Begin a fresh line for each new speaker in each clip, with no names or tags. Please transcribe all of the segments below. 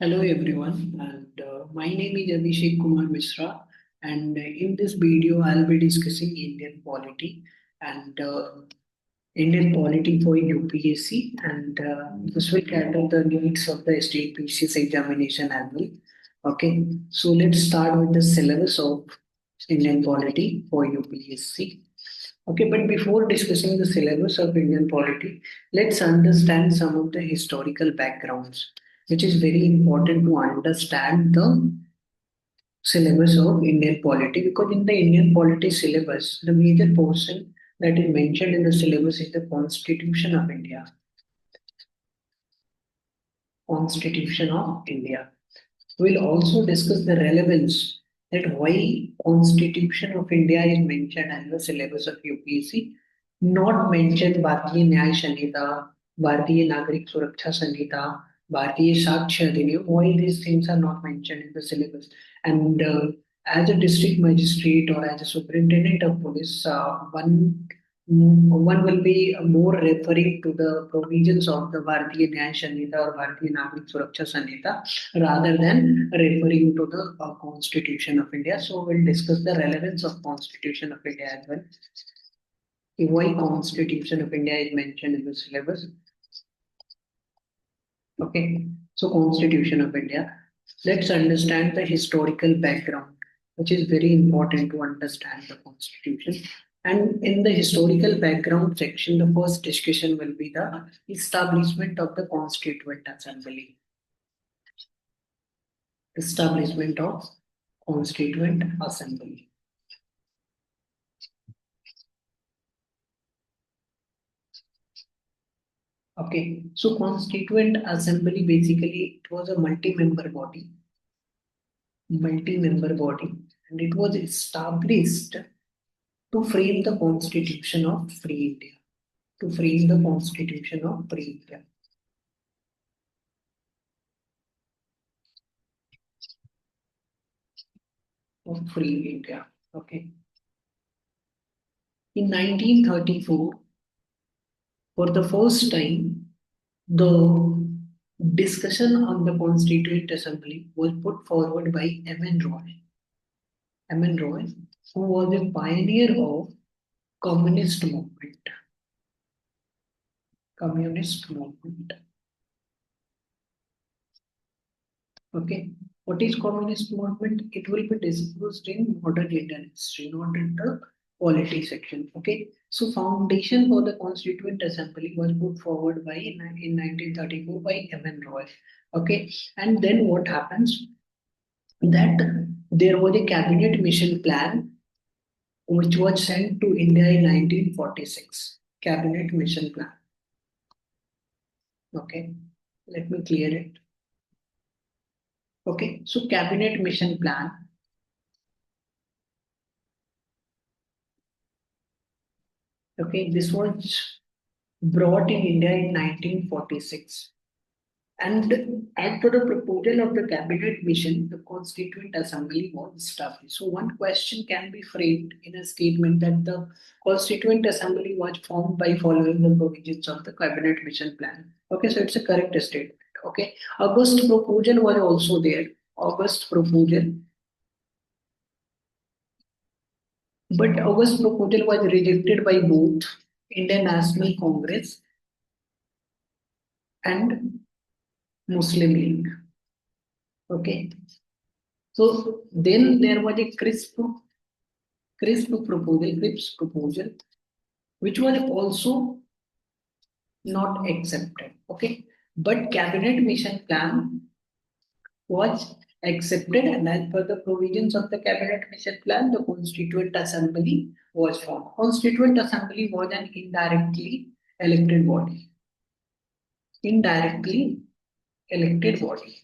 Hello everyone, and my name is Abhishek Kumar Misra, and in this video I'll be discussing Indian polity and Indian polity for UPSC, and this will cater the needs of the state PCS examination as well. Okay, so let's start with the syllabus of Indian polity for UPSC. Okay, but before discussing the syllabus of Indian polity, let's understand some of the historical backgrounds, which is very important to understand the syllabus of Indian polity. Because in the Indian polity syllabus, the major portion that is mentioned in the syllabus is the Constitution of India. Constitution of India. We'll also discuss the relevance that why Constitution of India is mentioned as the syllabus of UPSC, not mentioned Bharatiya Nyaya Sanhita, Bharatiya Nagrik Suraksha Sanhita, Bharatiya Sakshya Adhiniyam. Why these things are not mentioned in the syllabus? And as a district magistrate or as a superintendent of police, one will be more referring to the provisions of the Bharatiya Nyaya Sanhita or Bharatiya Nagrik Suraksha Sanhita rather than referring to the Constitution of India. So we'll discuss the relevance of Constitution of India as well. Why Constitution of India is mentioned in the syllabus. Okay, so Constitution of India. Let's understand the historical background, which is very important to understand the Constitution. And in the historical background section, the first discussion will be the establishment of the Constituent Assembly. Establishment of Constituent Assembly. Okay, so Constituent Assembly basically it was a multi-member body, and it was established to frame the Constitution of Free India. To frame the Constitution of Free India. Of Free India. Okay. In 1934, for the first time, the discussion on the Constituent Assembly was put forward by M.N. Roy. M.N. Roy, who was a pioneer of communist movement. Communist movement. Okay. What is communist movement? It will be discussed in modern Indian history, not in the polity section. Okay. So foundation for the Constituent Assembly was put forward by in 1934 by M.N. Roy. Okay. And then what happens? That there was a cabinet mission plan which was sent to India in 1946. Cabinet mission plan. Okay. Let me clear it. Okay. So cabinet mission plan. Okay. This was brought in India in 1946. And as per the proposal of the cabinet mission, the Constituent Assembly was established. So one question can be framed in a statement that the Constituent Assembly was formed by following the provisions of the cabinet mission plan. Okay, so it's a correct statement. Okay, August proposal was also there. August proposal, but August proposal was rejected by both Indian National Congress and Muslim League. Okay, so then there was a CRISP proposal, which was also not accepted. Okay, but cabinet mission plan was accepted, and as per the provisions of the cabinet mission plan, the Constituent Assembly was formed. Constituent Assembly was an indirectly elected body. Indirectly elected body.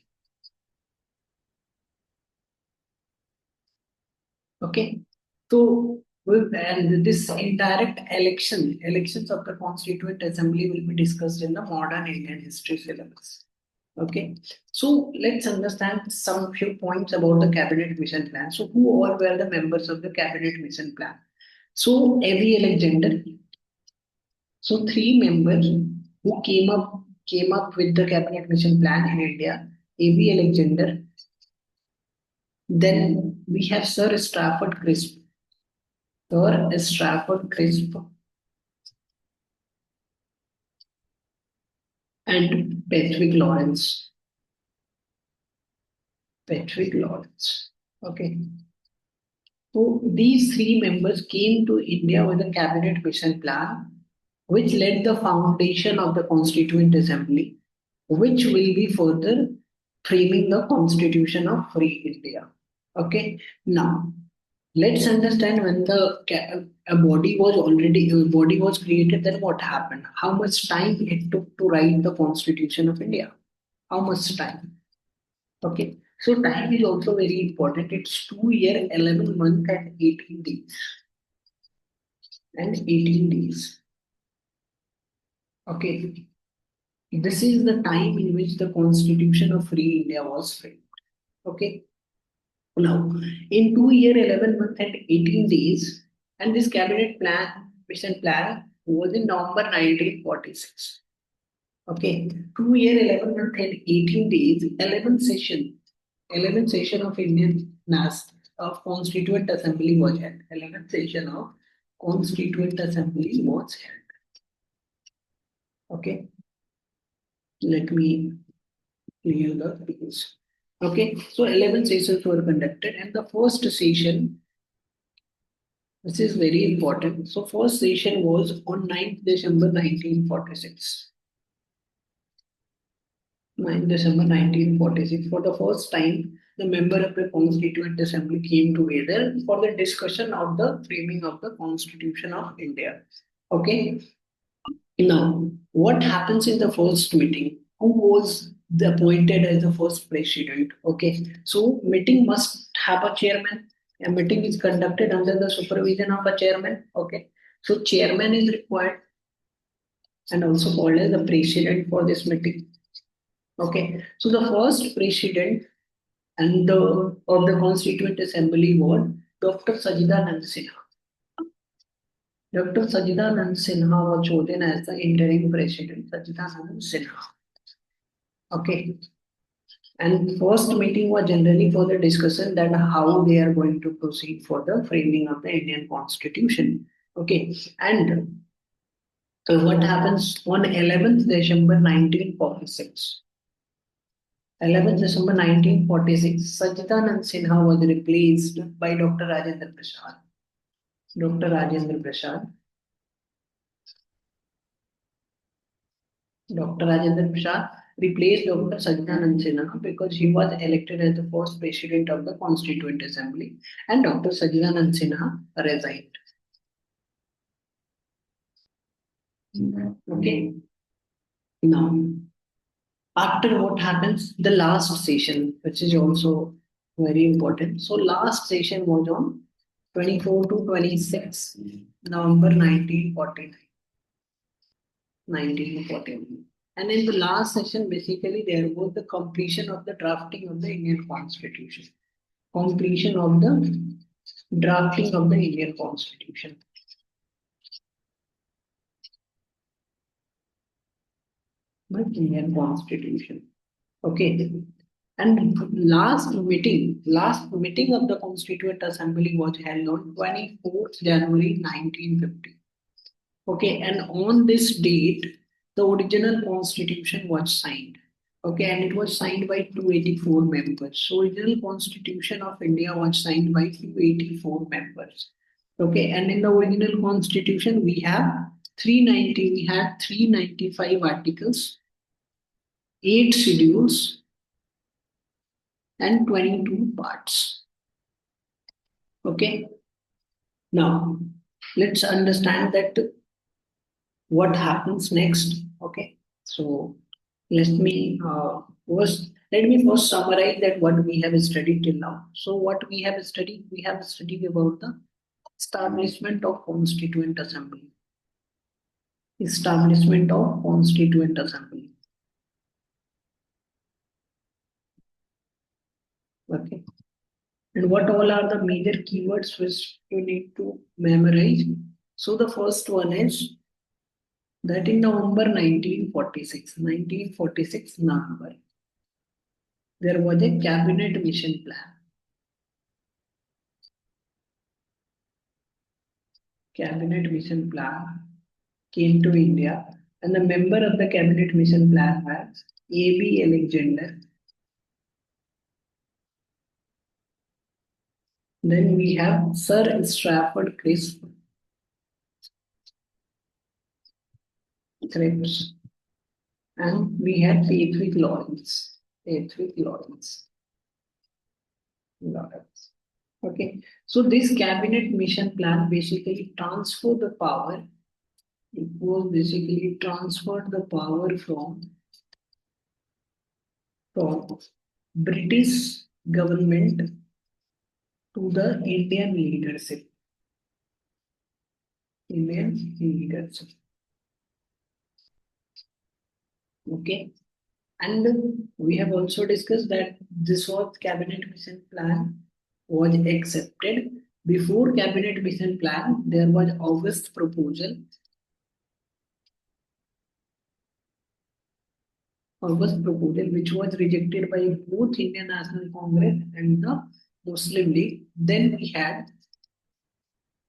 Okay, so and this indirect elections of the Constituent Assembly will be discussed in the modern Indian history syllabus. Okay, so let's understand some few points about the cabinet mission plan. So who all were the members of the cabinet mission plan? So A.V. Alexander. So three members who came up with the cabinet mission plan in India. A.V. Alexander. Then we have Sir Stafford Crisp. Sir Stafford Crisp and Patrick Lawrence. Patrick Lawrence. Okay. So these three members came to India with a cabinet mission plan, which laid the foundation of the Constituent Assembly, which will be further framing the Constitution of Free India. Okay. Now let's understand when a body was created. Then what happened? How much time it took to write the Constitution of India? How much time? Okay. So time is also very important. It's 2 year, 11 month, and 18 days. And 18 days. Okay. This is the time in which the Constitution of Free India was framed. Okay. Now, in 2 year, 11 month, and 18 days, and this cabinet plan, mission plan was in November 1946. Okay. 2 year, 11 month, and 18 days, 11 session of Indian NAS of Constituent Assembly was held. 11th session of Constituent Assembly was held. Okay. Let me clear the page. Okay. So 11 sessions were conducted, and the first session, this is very important. So first session was on 9th December 1946. 9th December 1946. For the first time, the member of the Constituent Assembly came together for the discussion of the framing of the Constitution of India. Okay. Now, what happens in the first meeting? Who was appointed as the first president? Okay. So meeting must have a chairman. A meeting is conducted under the supervision of a chairman. Okay. So chairman is required and also called as the president for this meeting. Okay. So the first president and of the Constituent Assembly was Dr. Sajidanand Sinha. Dr. Sajidanand Sinha was chosen as the interim president. Sajidanand Sinha. Okay. And first meeting was generally for the discussion that how they are going to proceed for the framing of the Indian Constitution. Okay. And what happens on 11th December 1946? 11th December 1946, Sajidanand Sinha was replaced by Dr. Rajendra Prasad. Dr. Rajendra Prasad. Dr. Rajendra Prasad replaced Dr. Sajidanand Sinha because he was elected as the first president of the Constituent Assembly, and Dr. Sajidanand Sinha resigned. Okay. Now, after what happens? The last session, which is also very important. So, last session was on 24 to 26 November 1949. 1949. And in the last session, basically, there was the completion of the drafting of the Indian Constitution. Completion of the drafting of the Indian Constitution. The Indian Constitution. Okay. And last meeting of the Constituent Assembly was held on 24th January 1950. Okay, and on this date, the original constitution was signed. Okay, and it was signed by 284 members. So, original constitution of India was signed by 284 members. Okay, and in the original constitution, we had 395 articles, 8 schedules, and 22 parts. Okay, now let's understand that what happens next. Okay, so let me first summarize that what we have studied till now. So what we have studied about the establishment of Constituent Assembly. Establishment of Constituent Assembly. Okay, and what all are the major keywords which you need to memorize? So the first one is that in November 1946, November. there was a cabinet mission plan. Cabinet mission plan came to India, and the member of the cabinet mission plan was A.B. Alexander. Then we have Sir Strafford Cripps, and we had Patrick Lawrence. Patrick Lawrence. Okay, so this cabinet mission plan basically transferred the power. It was basically transferred the power from British government to the Indian leadership. Indian leadership. Okay. And we have also discussed that this was cabinet mission plan was accepted. Before cabinet mission plan, there was August proposal. August proposal, which was rejected by both Indian National Congress and the Muslim League. Then we had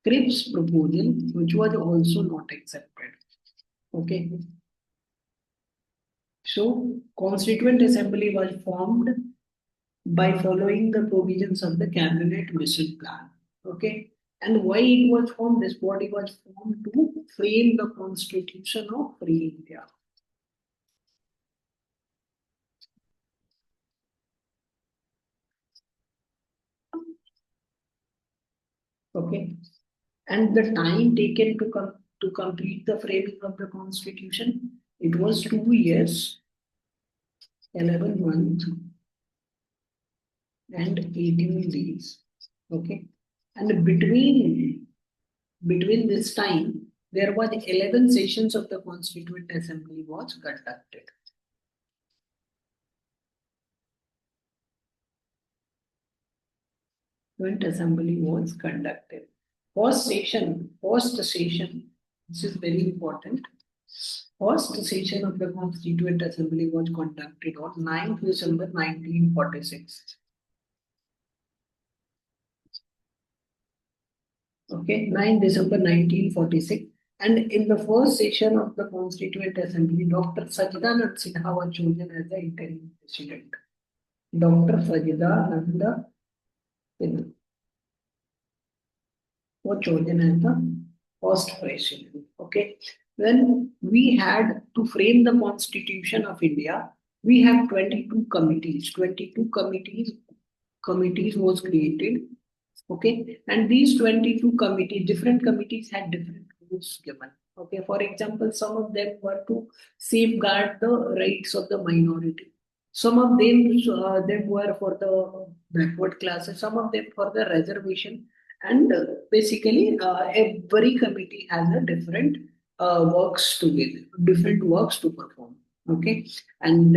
Cripps proposal, which was also not accepted. Okay. So Constituent Assembly was formed by following the provisions of the cabinet mission plan. Okay. And why it was formed? This body was formed to frame the constitution of free India. Okay. And the time taken to complete the framing of the constitution, it was 2 years, 11 months, and 18 days. Okay. And between this time, there was 11 sessions of the Constituent Assembly was conducted. Constituent Assembly was conducted. First session, this is very important. First session of the Constituent Assembly was conducted on 9th December 1946. Okay, 9 December 1946. And in the first session of the Constituent Assembly, Dr. Sajidanand Sinha was chosen as the interim president. Dr. Sajidanand Sinha was chosen as the first president. Okay, when we had to frame the Constitution of India, we have 22 committees. 22 committees was created. Okay, and these 22 committees, different committees had different rules given. Okay, for example, some of them were to safeguard the rights of the minority. Some of them were for the backward classes. Some of them for the reservation. And basically, every committee has a different works to give, different works to perform. Okay, and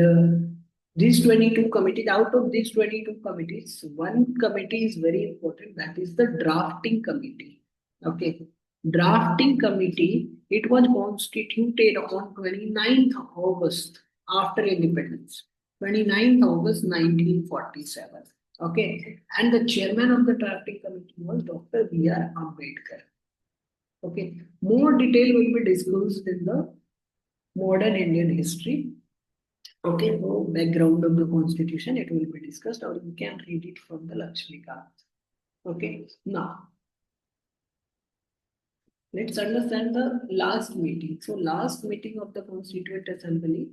these 22 committees, out of these 22 committees, one committee is very important, that is the drafting committee. Okay. Drafting committee, it was constituted on 29th August after independence, 29th August 1947. Okay. And the chairman of the drafting committee was Dr. B.R. Ambedkar. Okay. More detail will be disclosed in the modern Indian history. Okay, so background of the constitution, it will be discussed, or you can read it from the Lakshmikant. Okay, now let's understand the last meeting. So last meeting of the Constituent Assembly,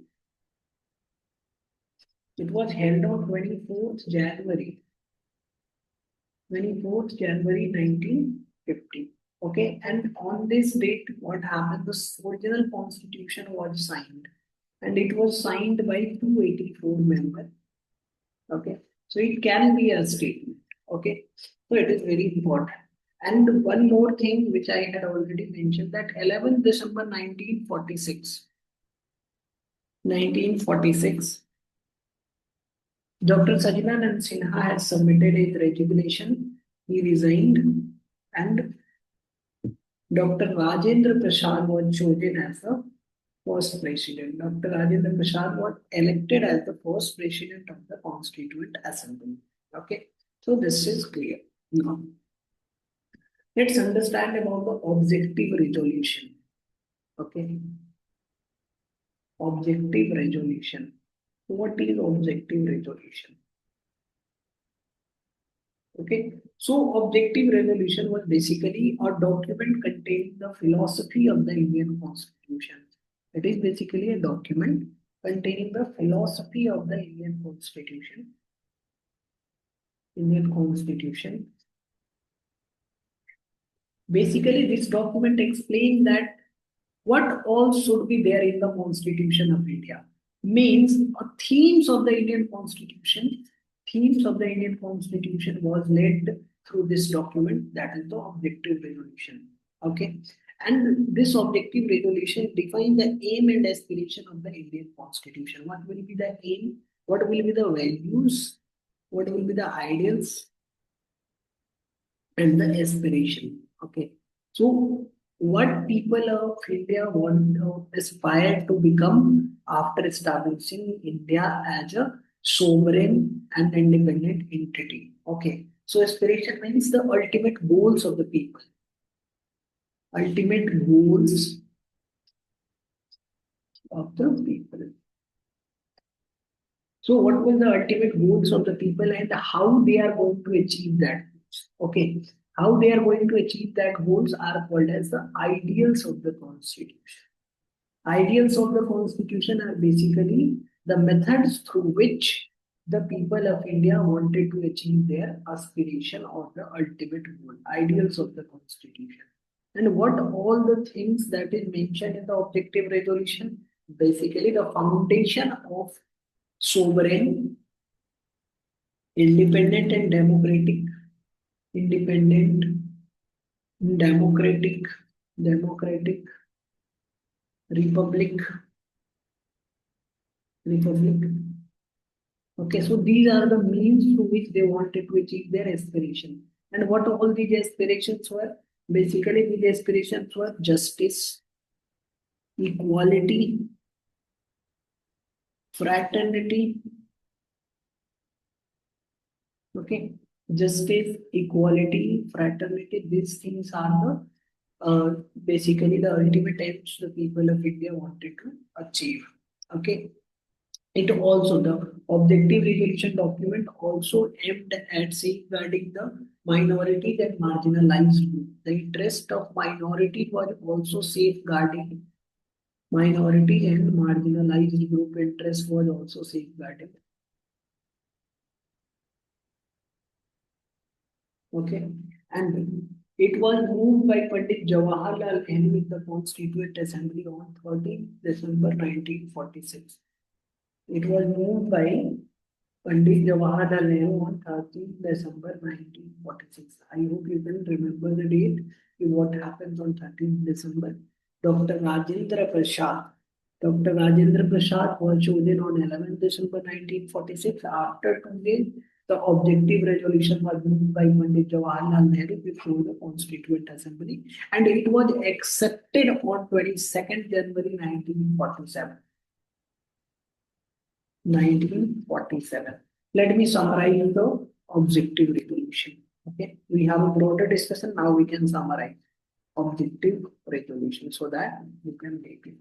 it was held on 24th January. 24th January 1950. Okay, and on this date, what happened? The original constitution was signed, and it was signed by 284 members. Okay, so it can be a statement. Okay, so it is very important. And one more thing which I had already mentioned, that 11th December 1946. 1946. Dr. Sajidanand Sinha has submitted his resignation. He resigned, and Dr. Rajendra Prasad was chosen as the First president. Dr. Rajendra Prasad was elected as the first president of the Constituent Assembly. Okay, so this is clear. Now, let's understand about the objective resolution. Okay, objective resolution. What is objective resolution? Okay, so objective resolution was basically a document containing the philosophy of the Indian Constitution. It is basically a document containing the philosophy of the Indian Constitution. Indian Constitution. Basically, this document explains that what all should be there in the Constitution of India. Means themes of the Indian Constitution. Themes of the Indian Constitution was led through this document, that is the objective resolution. Okay. And this objective resolution defines the aim and aspiration of the Indian Constitution. What will be the aim? What will be the values? What will be the ideals and the aspiration? Okay. So what people of India want to aspire to become after establishing India as a sovereign and independent entity. Okay. So aspiration means the ultimate goals of the people. Ultimate goals of the people. So what were the ultimate goals of the people and how they are going to achieve that? Okay. How they are going to achieve that goals are called as the ideals of the Constitution. Ideals of the Constitution are basically the methods through which the people of India wanted to achieve their aspiration or the ultimate goal. Ideals of the Constitution. And what all the things that is mentioned in the objective resolution? Basically, the foundation of sovereign, independent and independent, democratic republic. Okay, so these are the means through which they wanted to achieve their aspiration. And what all these aspirations were? Basically, these aspirations were justice, equality, fraternity. Okay, justice, equality, fraternity. These things are the basically the ultimate aims the people of India wanted to achieve. Okay. It also, the objective resolution document also aimed at safeguarding the minorities and marginalized group. The interest of minority was also safeguarding minority and marginalized group interest was also safeguarded. Okay. And it was moved by Pandit Jawaharlal Nehru in the Constituent Assembly on 13 December 1946. It was moved by Pandit Jawaharlal Nehru on 13 December 1946. I hope you can remember the date. What happens on 13 December? Dr. Rajendra Prasad. Dr. Rajendra Prasad was chosen on 11 December 1946. After 2 days, the objective resolution was moved by Pandit Jawaharlal Nehru before the Constituent Assembly and it was accepted on 22nd January 1947. 1947. Let me summarize the objective resolution. Okay, we have a broader discussion. Now we can summarize objective resolution so that you can make it.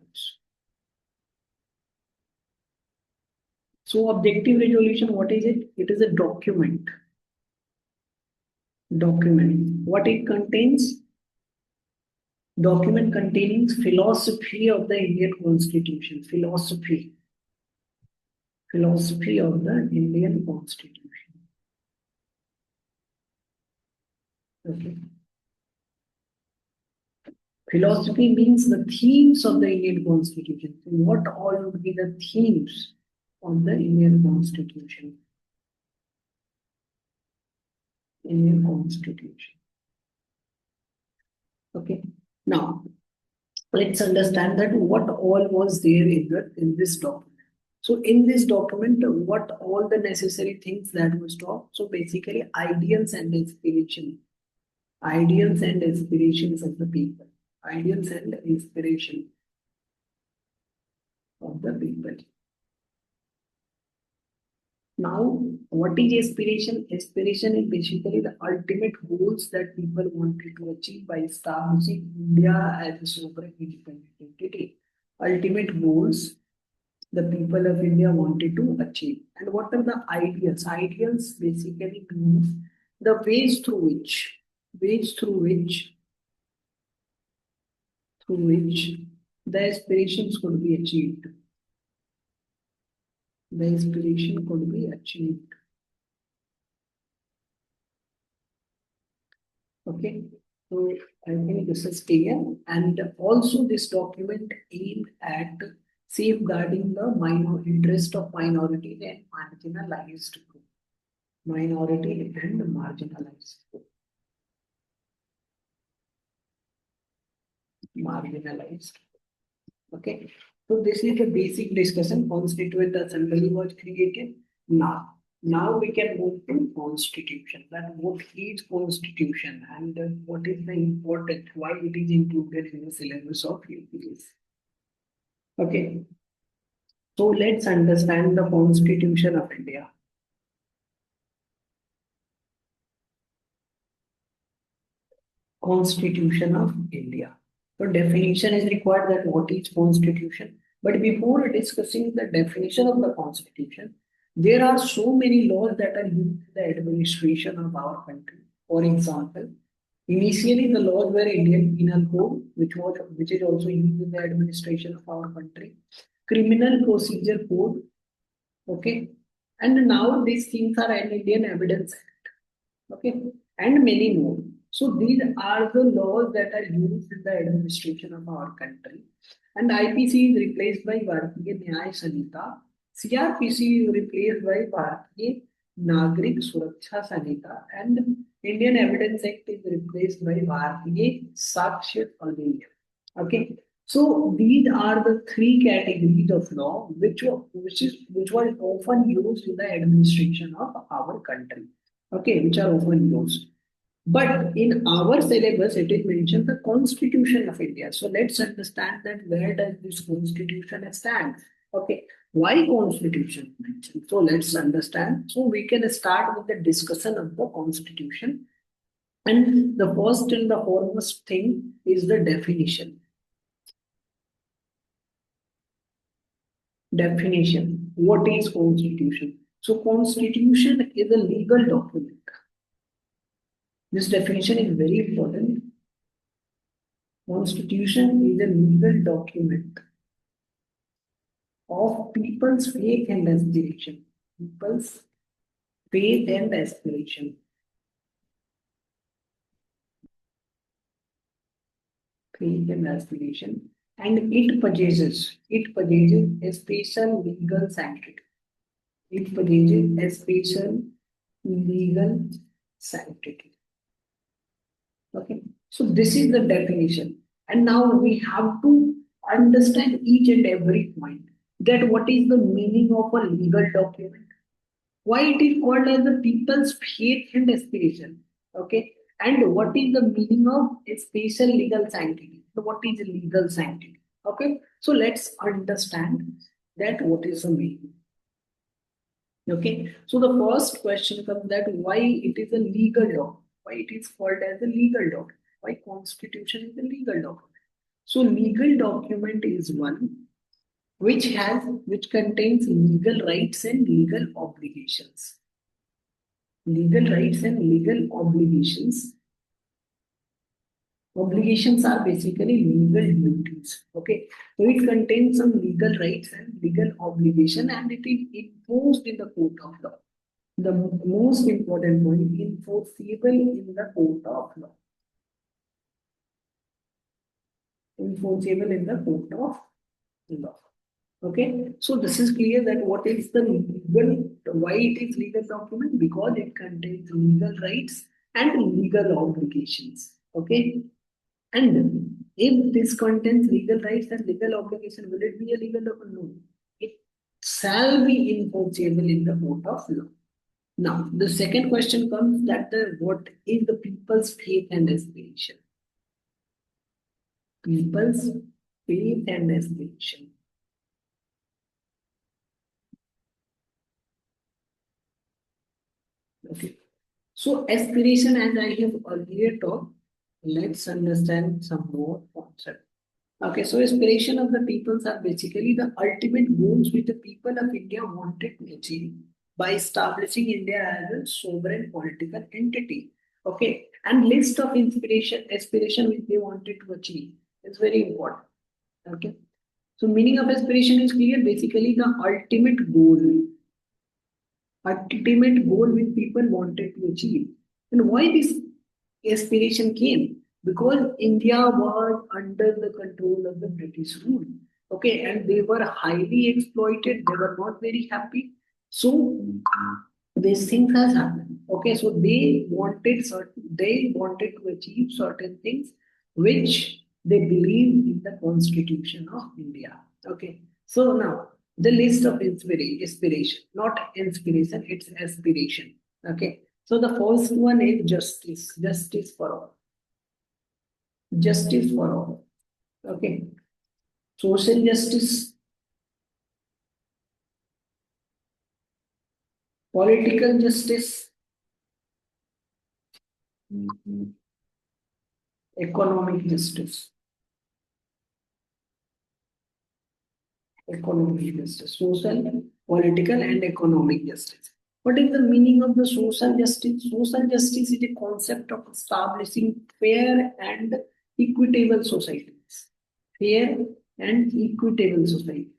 So objective resolution, what is it? It is a document. Document. What it contains? Document containing philosophy of the Indian Constitution. Philosophy of the Indian Constitution. Okay. Philosophy means the themes of the Indian Constitution. So what all would be the themes of the Indian Constitution? Indian Constitution. Okay. Now, let's understand that what all was there in this document. So in this document, what all the necessary things that was talked. So basically, ideals and aspiration. Ideals and aspirations of the people. Ideals and inspiration. of the people. Now, what is aspiration? Aspiration is basically the ultimate goals that people wanted to achieve by establishing India as a sovereign independent entity. Ultimate goals the people of India wanted to achieve. And what are the ideals? Ideals basically means the ways through which the aspirations could be achieved. The aspiration could be achieved. Okay. So I think this is clear. And also this document aimed at safeguarding the minor interest of minorities and marginalized group. Minority and marginalized group. Marginalized. Okay. So this is the basic discussion. Constituent Assembly was created. Now we can move to constitution. That what is constitution and what is the important, why it is included in the syllabus of UPSC. Okay. So let's understand the constitution of India. Constitution of India. So definition is required that what is constitution. But before discussing the definition of the constitution, there are so many laws that are used in the administration of our country. For example, initially the laws were Indian Penal Code, which is also used in the administration of our country. Criminal Procedure Code, okay, and now these things are an Indian Evidence Act, okay, and many more. So these are the laws that are used in the administration of our country. And IPC is replaced by Bharatiya Nyaya Sanhita. CRPC is replaced by Bharatiya Nagrik Suraksha Sanhita. And Indian Evidence Act is replaced by Bharatiya Sakshya Adhiniam. Okay. So these are the three categories of law which were often used in the administration of our country. Okay, which are often used. But in our syllabus, it is mentioned the Constitution of India. So let's understand that where does this Constitution stand? Okay, why Constitution mentioned? So let's understand. So we can start with the discussion of the Constitution. And the first and the foremost thing is the definition. Definition. What is Constitution? So Constitution is a legal document. This definition is very important. Constitution is a legal document of people's faith and aspiration. People's faith and aspiration. Faith and aspiration. And it possesses a special legal sanctity. It possesses a special legal sanctity. Okay, so this is the definition. And now we have to understand each and every point that what is the meaning of a legal document, why it is called as the people's faith and aspiration. Okay, and what is the meaning of a special legal sanctity. So what is a legal sanctity? Okay, so let's understand that what is the meaning. Okay, so the first question comes that why it is a legal document, why it is called as a legal document, why constitution is a legal document. So legal document is one which contains legal rights and legal obligations. Legal rights and legal obligations. Obligations are basically legal duties. Okay, so it contains some legal rights and legal obligation, and it is enforced in the court of law. The most important point, enforceable in the court of law. Enforceable in the court of law. Okay, so this is clear that what is the legal, why it is legal document, because it contains legal rights and legal obligations. Okay, and if this contains legal rights and legal obligation, will it be a legal document? No, it shall be enforceable in the court of law. Now, the second question comes that what is the people's faith and aspiration? People's faith and aspiration. So aspiration, as I have earlier talked, let's understand some more concept. Okay, so aspiration of the peoples are basically the ultimate goals which the people of India wanted to achieve by establishing India as a sovereign political entity. Okay, and list of aspiration which they wanted to achieve is very important. Okay, so meaning of aspiration is clear. Basically, the ultimate goal which people wanted to achieve. And why this aspiration came? Because India was under the control of the British rule. Okay, and they were highly exploited, they were not very happy. So these things has happened. Okay, so they wanted to achieve certain things which they believe in the constitution of India. Okay, so now the list of inspiration, not inspiration, it's aspiration. Okay, so the first one is justice for all, justice for all. Okay, social justice, political justice, economic justice. Economic justice, social, political, and economic justice. What is the meaning of the social justice? Social justice is a concept of establishing fair and equitable societies. Fair and equitable society.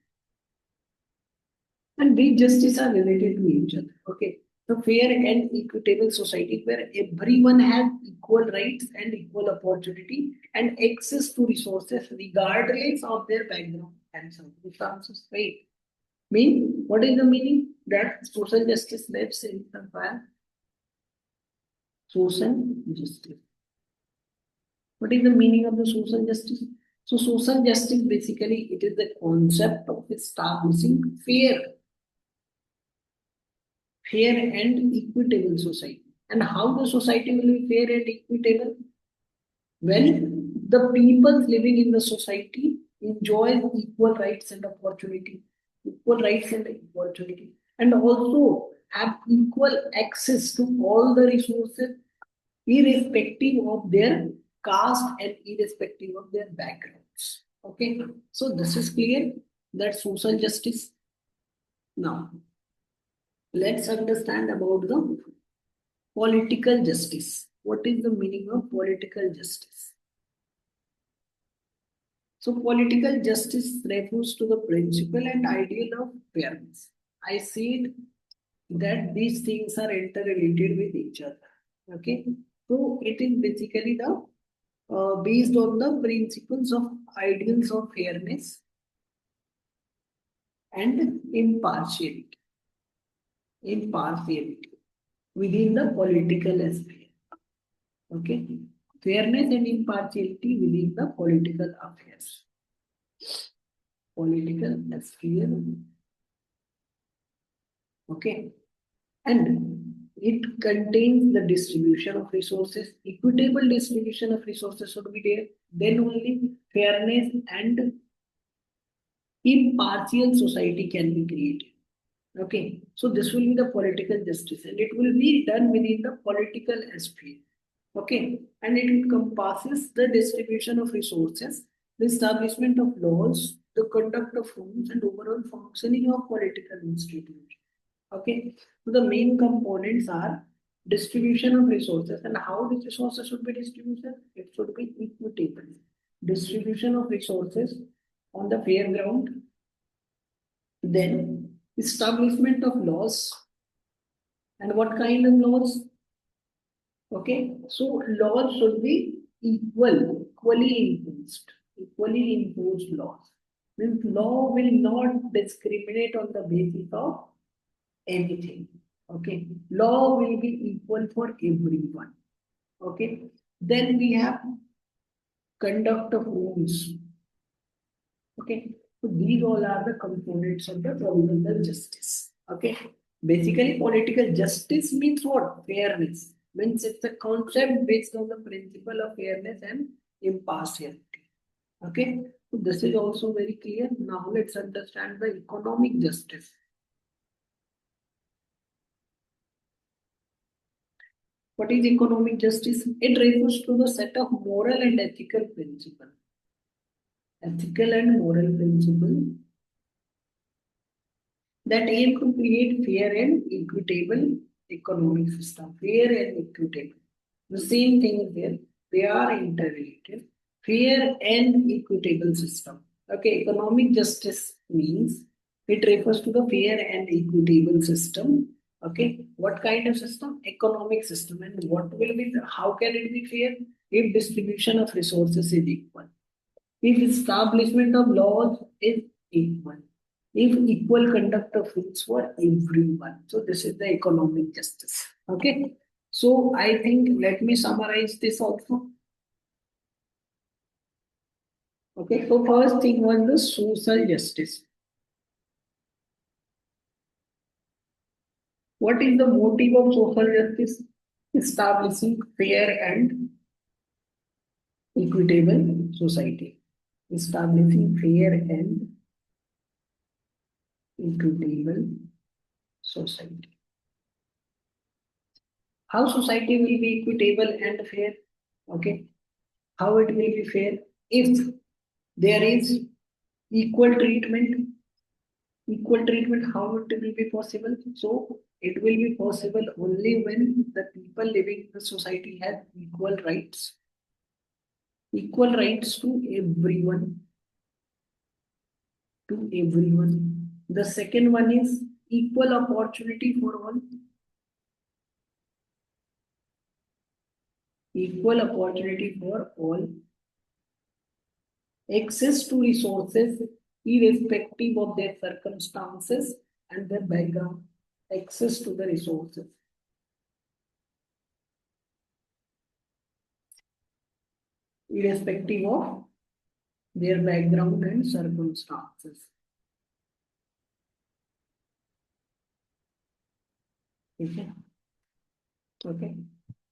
And these justice are related to each other. Okay. The fair and equitable society where everyone has equal rights and equal opportunity and access to resources regardless of their background and circumstances. Right. Mean, what is the meaning? That social justice lives in the fire. Social justice. What is the meaning of the social justice? So social justice basically it is the concept of establishing fair and equitable society. And how the society will be fair and equitable? When the people living in the society enjoy equal rights and opportunity, equal rights and opportunity, and also have equal access to all the resources, irrespective of their caste and irrespective of their backgrounds. Okay, so this is clear that social justice. Now, let's understand about the political justice. What is the meaning of political justice? So political justice refers to the principle and ideal of fairness. I said that these things are interrelated with each other. Okay, so it is basically the based on the principles of ideals of fairness and impartiality within the political sphere. Okay, fairness and impartiality within the political affairs, political sphere. Okay, and it contains the distribution of resources, equitable distribution of resources should be there. Then only fairness and impartial society can be created. Okay, so this will be the political justice, and it will be done within the political sphere. Okay, and it encompasses the distribution of resources, the establishment of laws, the conduct of rules, and overall functioning of political institutions. Okay, so the main components are distribution of resources, and how these resources should be distributed. It should be equitable. Distribution of resources on the fair ground, then establishment of laws, and what kind of laws? Okay, so laws should be equally imposed laws. Means law will not discriminate on the basis of anything. Okay, law will be equal for everyone. Okay, then we have conduct of rules. Okay, so these all are the components of the political justice. Okay, basically political justice means what? Fairness. Means it's a concept based on the principle of fairness and impartiality. Okay, so this is also very clear. Now let's understand the economic justice. What is economic justice? It refers to the set of moral and ethical and moral principle that aim to create fair and equitable economic system. Fair and equitable. The same thing is there. They are interrelated. Fair and equitable system. Okay, economic justice means it refers to the fair and equitable system. Okay, what kind of system? Economic system. And what will be how can it be fair? If distribution of resources is equal, if establishment of laws is equal, if equal conduct of rules for everyone. So this is the economic justice. Okay. So I think let me summarize this also. Okay. So first thing was the social justice. What is the motive of social justice? Establishing fair and equitable society. Establishing fair and equitable society. How society will be equitable and fair? Okay. How it will be fair? If there is equal treatment, how it will be possible? So it will be possible only when the people living in the society have equal rights to everyone. The second one is equal opportunity for all. Equal opportunity for all. Access to resources irrespective of their circumstances and their background. Access to the resources irrespective of their background and circumstances. Okay. Okay.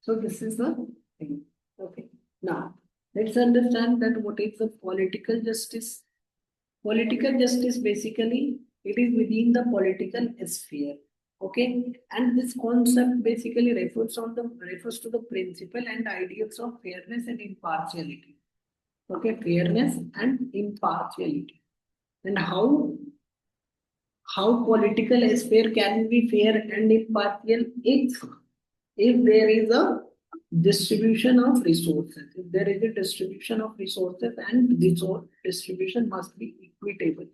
So this is the thing. Okay. Now let's understand that what is the political justice. Political justice basically it is within the political sphere. Okay, and this concept basically refers to the principle and ideals of fairness and impartiality. Okay, fairness and impartiality, and how political sphere can be fair and impartial if there is a distribution of resources. If there is a distribution of resources and resource distribution must be equitable.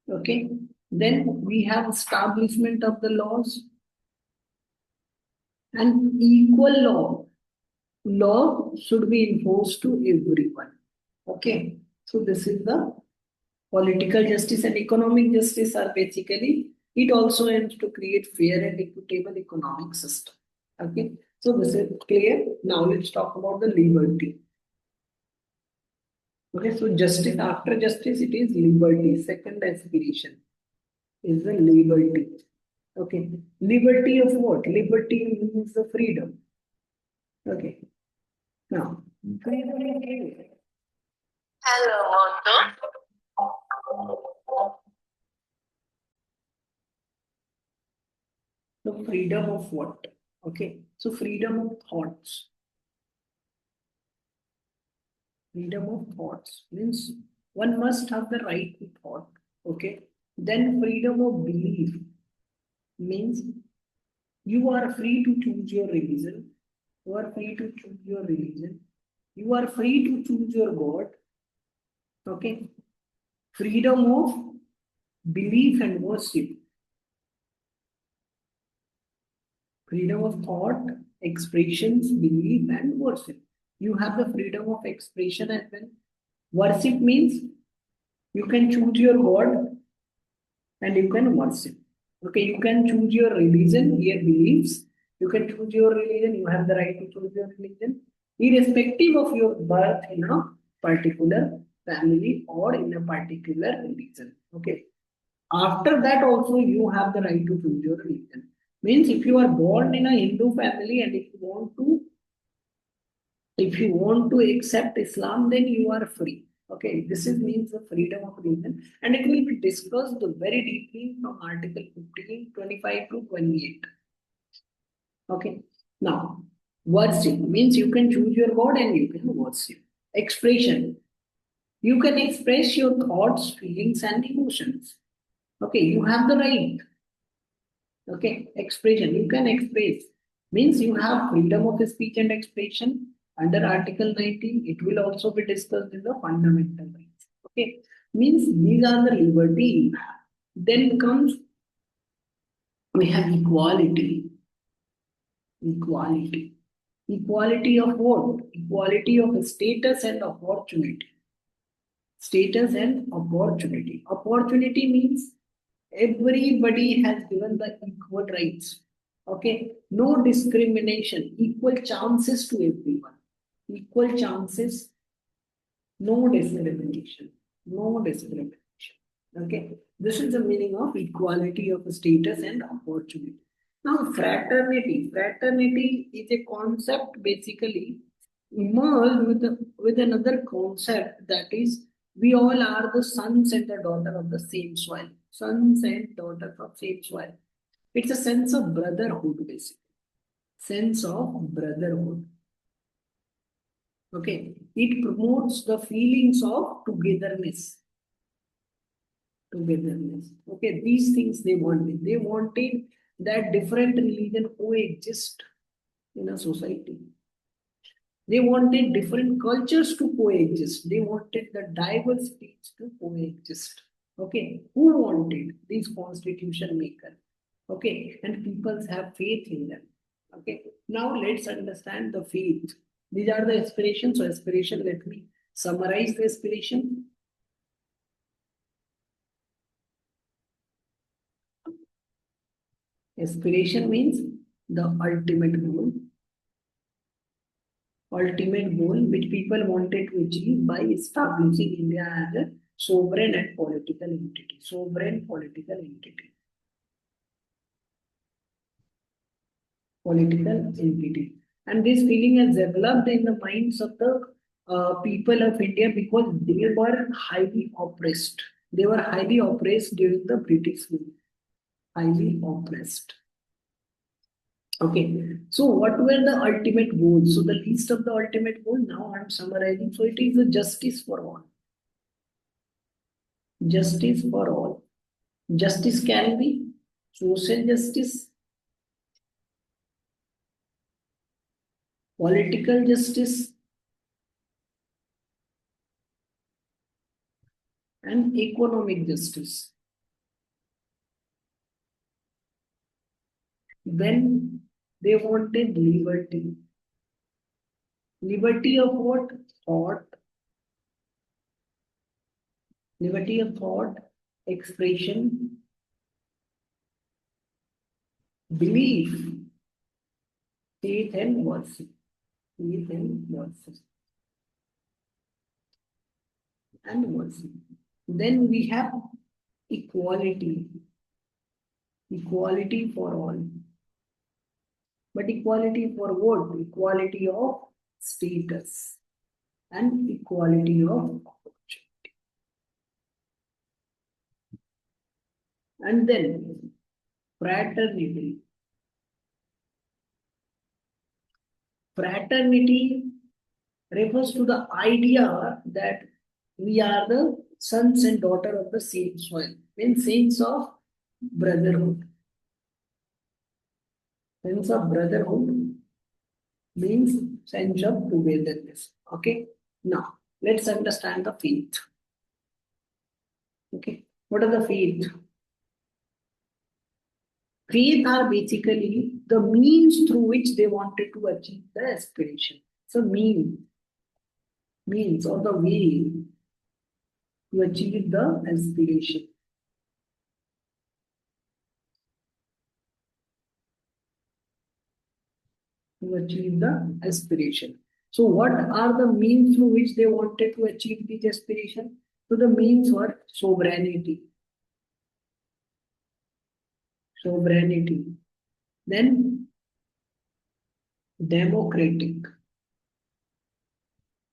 Okay. Then we have establishment of the laws and equal law. Law should be enforced to everyone. Okay. So this is the political justice and economic justice are basically, it also aims to create fair and equitable economic system. Okay. So this is clear. Now let's talk about the liberty. Okay. So justice, after justice, it is liberty. Second aspiration is the liberty. Okay. Liberty of what? Liberty means the freedom. Okay. Now, hello, Mondo. The freedom of what? Okay. So, freedom of thoughts. Freedom of thoughts means one must have the right to thought. Okay. Then, freedom of belief means you are free to choose your religion. You are free to choose your religion. You are free to choose your God. Okay. Freedom of belief and worship. Freedom of thought, expressions, belief, and worship. You have the freedom of expression as well. Worship means you can choose your God and you can worship. Okay, you can choose your religion, your beliefs. You can choose your religion. You have the right to choose your religion, irrespective of your birth in a particular family or in a particular religion. Okay. After that, also you have the right to choose your religion. Means if you are born in a Hindu family and if you want to accept Islam, then you are free. Okay, this is means the freedom of religion, and it will be discussed very deeply from Article 15, 25 to 28. Okay. Now, worship means you can choose your God and you can worship. Expression. You can express your thoughts, feelings, and emotions. Okay, you have the right. Okay, expression. You can express. Means you have freedom of speech and expression under Article 19. It will also be discussed in the fundamental rights. Okay, means these are the liberty you have. Then comes we have equality. Equality. Equality of what? Equality of status and opportunity. Status and opportunity. Opportunity means everybody has given the equal rights. Okay, no discrimination, equal chances to everyone. Equal chances, no discrimination. No discrimination. Okay, this is the meaning of equality of status and opportunity. Now, fraternity. Fraternity is a concept basically merged with another concept, that is, we all are the sons and the daughter of the same soil. Sons and daughters of same soil. It's a sense of brotherhood, basically. Sense of brotherhood. Okay. It promotes the feelings of togetherness. Togetherness. Okay. These things they wanted. They wanted that different religion coexist in a society. They wanted different cultures to coexist. They wanted the diversities to coexist. Okay, who wanted these constitution makers? Okay, and people have faith in them. Okay, now let's understand the faith. These are the aspirations. So, aspiration, let me summarize the aspiration. Aspiration means the ultimate goal which people wanted to achieve by establishing India as a sovereign and political entity. Sovereign political entity. Political entity. And this feeling has developed in the minds of the people of India because they were highly oppressed. They were highly oppressed during the British rule. Highly oppressed. Okay, so what were the ultimate goals? So the list of the ultimate goal now I'm summarizing. So it is the justice for all. Justice for all. Justice can be social justice, political justice, and economic justice. Then they wanted liberty. Liberty of what? Thought. Liberty of thought, expression, belief, faith and worship. Faith and worship. And worship. Then we have equality. Equality for all. But equality for what? Equality of status and equality of opportunity. And then fraternity. Fraternity refers to the idea that we are the sons and daughter of the same soil. Means sense of brotherhood. Sense of brotherhood means sense of togetherness. Okay. Now let's understand the faith. Okay. What are the faith? Faith are basically the means through which they wanted to achieve the aspiration. So means or the way to achieve the aspiration. To achieve the aspiration. So what are the means through which they wanted to achieve this aspiration? So the means were sovereignty. Sovereignty. Then democratic.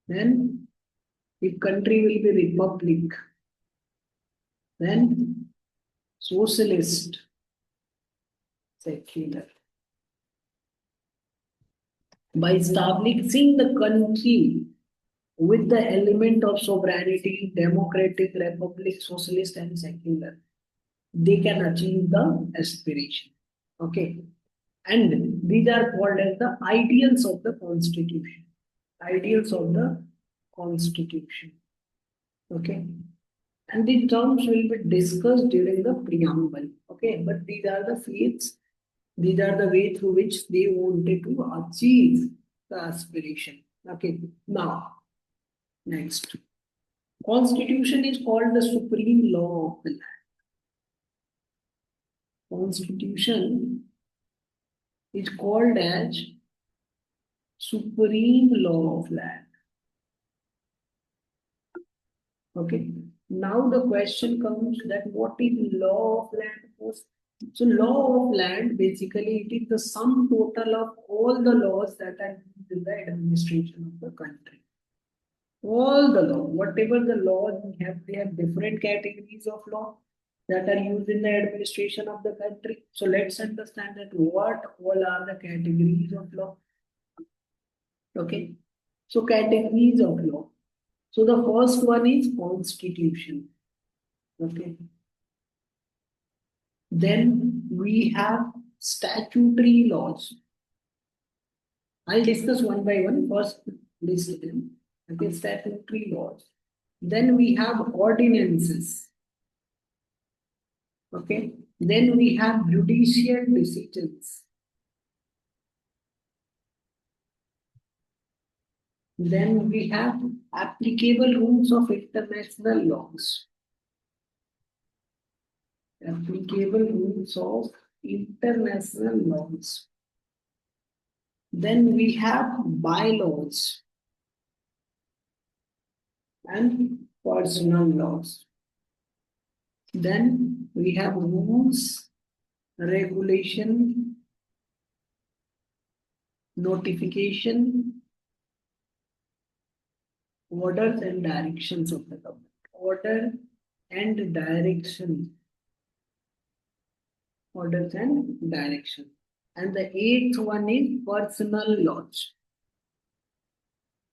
Then the country will be republic. Then socialist. Secular. by establishing the country with the element of sovereignty, democratic, republic, socialist, and secular, they can achieve the aspiration. Okay. And these are called as the ideals of the constitution. Ideals of the constitution. Okay. And these terms will be discussed during the preamble. Okay. But these are the fates, these are the way through which they wanted to achieve the aspiration. Okay. Now, next. Constitution is called the supreme law of the land. Constitution is called as supreme law of land. Okay. Now the question comes that what is law of land first? So law of land basically it is the sum total of all the laws that are used in the administration of the country. All the law, whatever the laws we have, they have different categories of law that are used in the administration of the country. So let's understand that what all are the categories of law. Okay. So categories of law. So the first one is constitution. Okay. Then we have statutory laws. I'll discuss one by one. First, list them. Okay, statutory laws. Then we have ordinances. Okay. Then we have judicial decisions. Then we have applicable rules of international laws. Applicable rules of international laws. Then we have bylaws and personal laws. Then we have rules, regulation, notification, orders and directions of the government. Order and direction. Orders and direction. And the eighth one is personal laws.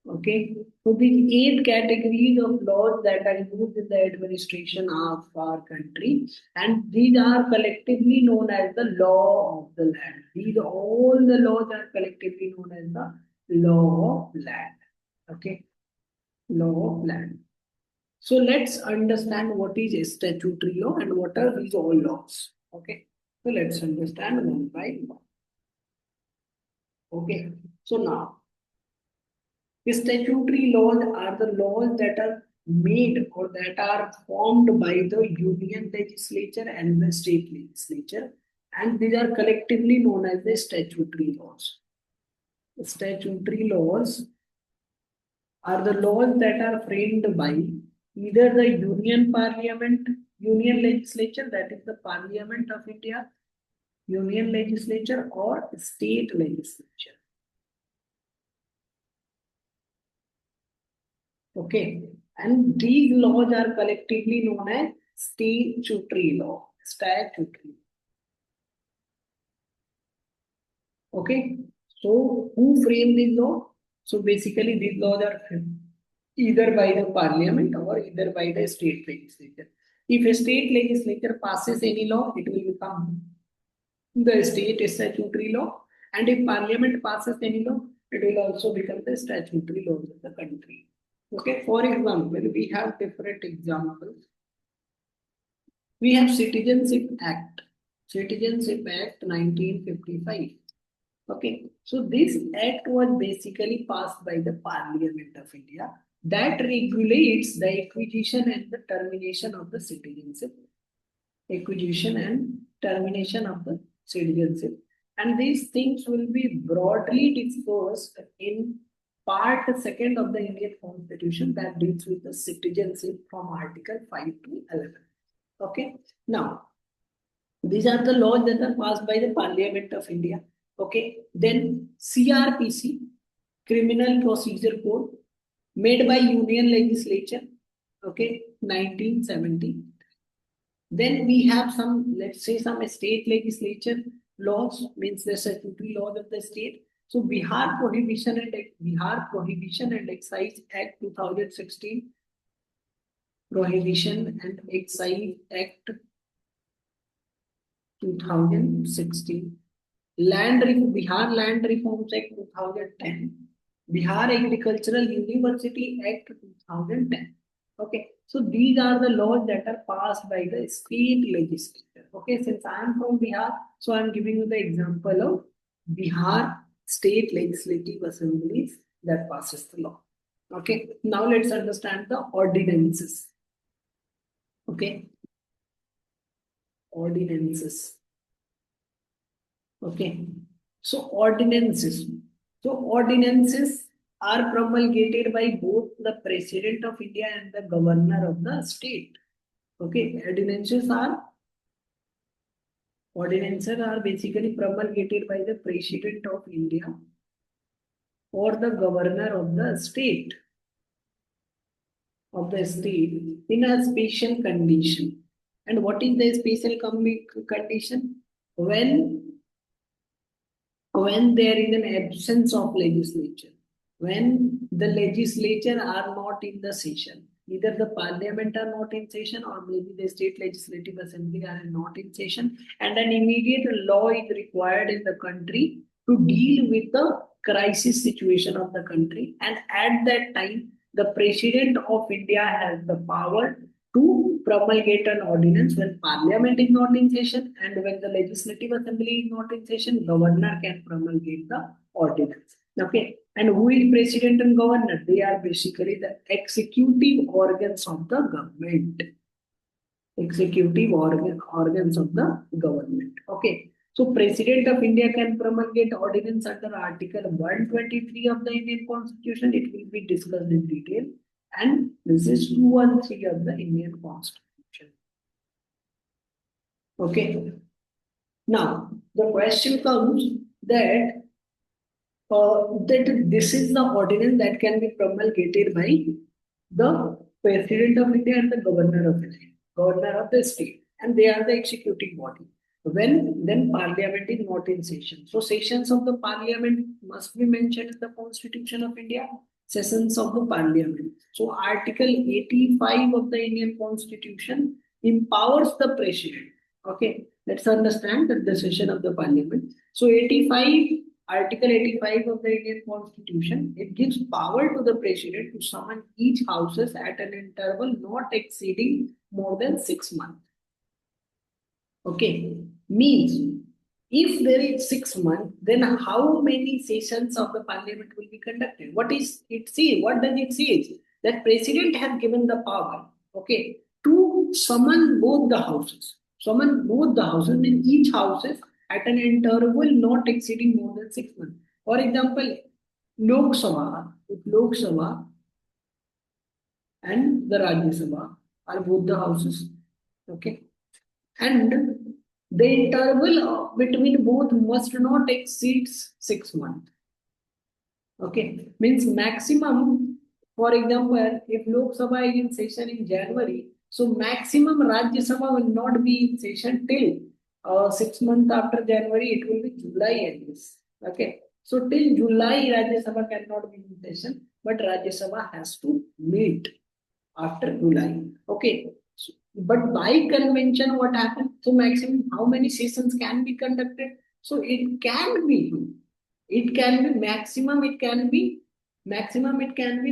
Okay, so these eight categories of laws that are used in the administration of our country, and these are collectively known as the law of the land. These all the laws are collectively known as the law of land. Okay, law of land. So let's understand what is a statutory law and what are these all laws. Okay, so let's understand one by one. Okay, so now statutory laws are the laws that are made or that are formed by the union legislature and the state legislature, and these are collectively known as the statutory laws. Statutory laws are the laws that are framed by either the union parliament, union legislature, that is the Parliament of India, union legislature, or state legislature. Okay, and these laws are collectively known as statutory law. Statutory. Okay, so who framed this law? So basically, these laws are framed either by the parliament or either by the state legislature. If a state legislature passes any law, it will become the state statutory law, and if parliament passes any law, it will also become the statutory laws of the country. Okay, for example, we have different examples. We have Citizenship Act, Citizenship Act 1955. Okay, so this act was basically passed by the Parliament of India that regulates the acquisition and the termination of the citizenship, acquisition and termination of the citizenship. And these things will be broadly discussed in part second of the Indian Constitution that deals with the citizenship from Article 5 to 11. Okay, now these are the laws that are passed by the Parliament of India. Okay, then CRPC, Criminal Procedure Code, made by Union Legislature. Okay, 1970. Then we have some, let's say, some state legislature laws, means the statutory laws of the state. So Bihar Prohibition and Excise Act 2016, Prohibition and Excise Act 2016, Bihar Land Reforms Act 2010, Bihar Agricultural University Act 2010. Okay, so these are the laws that are passed by the state legislature. Okay, since I am from Bihar, so I am giving you the example of Bihar State Legislative Assemblies that passes the law. Okay, now let's understand the ordinances. Okay, ordinances. Okay, so ordinances. So ordinances are promulgated by both the President of India and the Governor of the state. Okay, ordinances are basically promulgated by the President of India or the Governor of the state in a special condition. And what is the special condition? When there is an absence of legislature, when the legislature are not in the session, either the parliament are not in session or maybe the state legislative assembly are not in session, and an immediate law is required in the country to deal with the crisis situation of the country. And at that time, the president of India has the power to promulgate an ordinance when parliament is not in session, and when the legislative assembly is not in session, governor can promulgate the ordinance. Okay, and who is president and governor? They are basically the executive organs of the government. Organs of the government. Okay, so President of India can promulgate ordinance under Article 123 of the Indian Constitution. It will be discussed in detail. And this is 213 of the Indian Constitution. Okay. Now, the question comes that this is the ordinance that can be promulgated by the President of India and the Governor of India, Governor of the state, and they are the executive body. When then Parliament is not in session. So sessions of the Parliament must be mentioned in the Constitution of India. Sessions of the Parliament. So Article 85 of the Indian Constitution empowers the President. Okay, let's understand that the session of the Parliament. So Article 85 of the Indian Constitution, it gives power to the President to summon each houses at an interval not exceeding more than 6 months. Okay, means if there is 6 months, then how many sessions of the parliament will be conducted? What does it say? That president has given the power, okay, to summon both the houses. In each houses at an interval not exceeding more than 6 months. For example, Lok Sabha and the Rajya Sabha are both the houses, okay, and the interval between both must not exceed 6 months. Okay, means maximum, for example, if Lok Sabha is in session in January, so maximum Rajya Sabha will not be in session till 6 months after January, it will be July, I guess. Okay, so till July, Rajya Sabha cannot be in session, but Rajya Sabha has to meet after July. Okay, but by convention, what happens? So maximum how many sessions can be conducted? So it can be two. It can be maximum. It can be 3. Maximum it can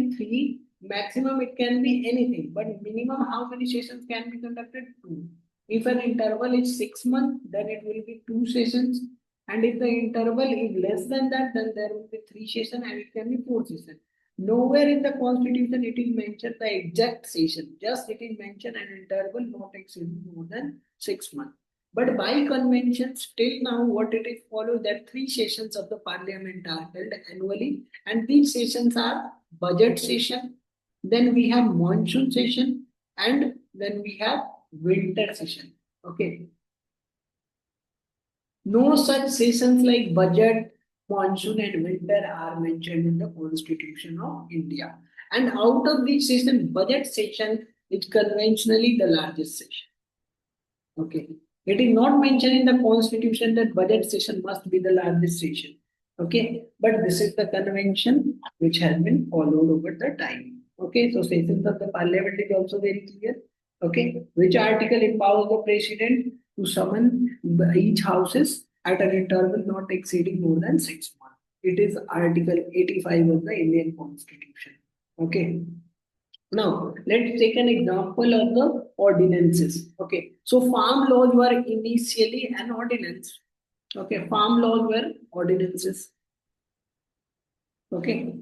be anything. But minimum how many sessions can be conducted? 2. If an interval is 6 months, then it will be 2 sessions. And if the interval is less than that, then there will be 3 sessions and it can be 4 sessions. Nowhere in the constitution it is mentioned the exact session. Just it is mentioned an interval not exceeding more than 6 months. But by convention, still now what it is followed that 3 sessions of the parliament are held annually, and these sessions are budget session, then we have monsoon session, and then we have winter session. Okay. No such sessions like budget, monsoon, and winter are mentioned in the Constitution of India. And out of these sessions, budget session is conventionally the largest session. Okay. It is not mentioned in the Constitution that budget session must be the largest session. Okay, but this is the convention which has been followed over the time. Okay, so sessions of the parliament is also very clear. Okay, which article empowers the president to summon each houses at an interval not exceeding more than 6 months. It is Article 85 of the Indian Constitution. Okay, now let's take an example of the ordinances. Okay, so farm laws were initially an ordinance. Okay, farm laws were ordinances. Okay,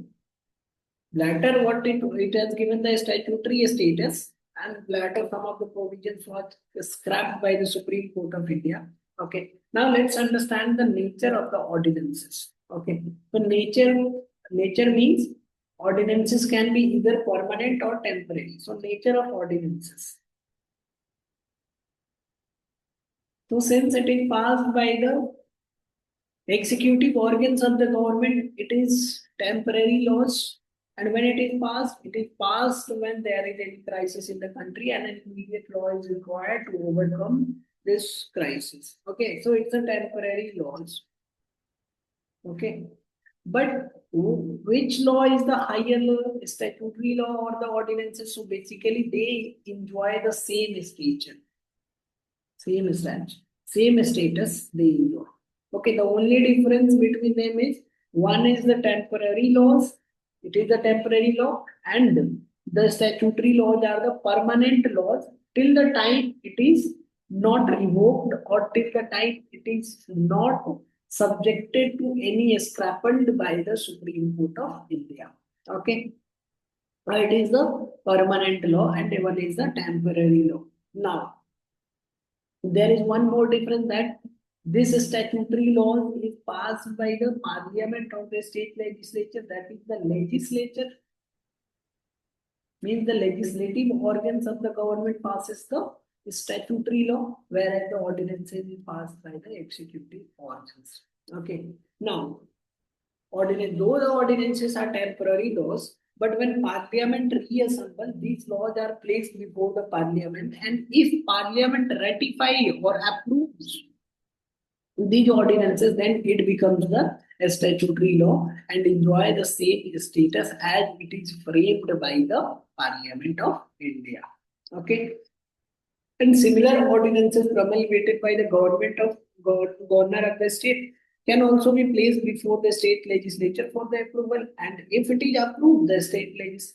latter what it has given the statutory status, and latter some of the provisions was scrapped by the Supreme Court of India. Okay, now let's understand the nature of the ordinances. Okay, so nature means ordinances can be either permanent or temporary. So nature of ordinances. So since it is passed by the executive organs of the government, it is temporary laws. And when it is passed when there is any crisis in the country and an immediate law is required to overcome this crisis. Okay, so it's a temporary laws. Okay, but which law is the higher law, statutory law or the ordinances? So basically, they enjoy the same stature. Same status, same status they enjoy. Okay, the only difference between them is one is the temporary laws, it is the temporary law, and the statutory laws are the permanent laws till the time it is not revoked or till the time it is not subjected to any scrappled by the Supreme Court of India. Okay, it is the permanent law and one is the temporary law. Now, there is one more difference that this statutory law is passed by the parliament of the state legislature, that is the legislature, means the legislative organs of the government passes the statutory law, whereas the ordinances is passed by the executive organs. Okay, now those ordinances are temporary laws, but when parliament reassemble, these laws are placed before the parliament, and if parliament ratify or approves these ordinances, then it becomes the statutory law and enjoy the same status as it is framed by the Parliament of India. Okay, and similar ordinances promulgated by the government of governor of the state can also be placed before the state legislature for the approval. And if it is approved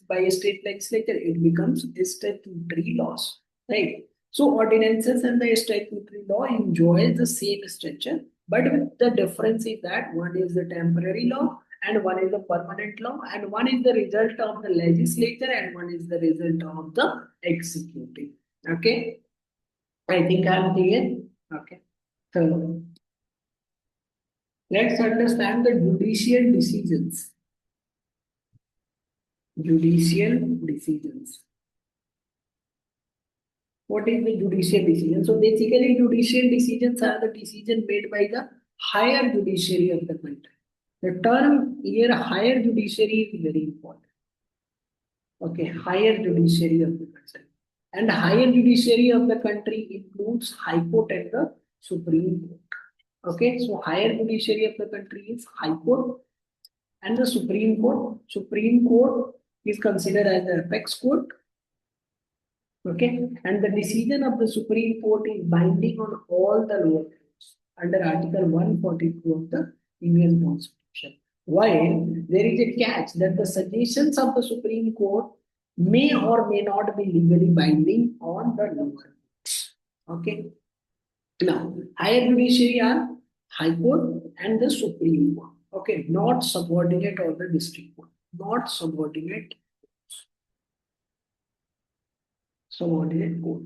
by a state legislature, it becomes statutory laws. Right. So ordinances and the statutory law enjoy the same structure, but with the difference is that one is the temporary law and one is the permanent law, and one is the result of the legislature and one is the result of the executive. Okay. I think I'm clear. Okay. So let's understand the judicial decisions. Judicial decisions. What is the judicial decision? So basically, judicial decisions are the decision made by the higher judiciary of the country. The term here, higher judiciary, is very important. Okay, higher judiciary of the country. And higher judiciary of the country includes High Court and the Supreme Court. Okay, so higher judiciary of the country is High Court and the Supreme Court. Supreme Court is considered as the apex court. Okay, and the decision of the Supreme Court is binding on all the lower courts under Article 142 of the Indian Constitution. While there is a catch that the suggestions of the Supreme Court may or may not be legally binding on the lower courts. Okay. Now, higher judiciary are High Court and the Supreme Court. Okay, not subordinate or the district court. Not subordinate court.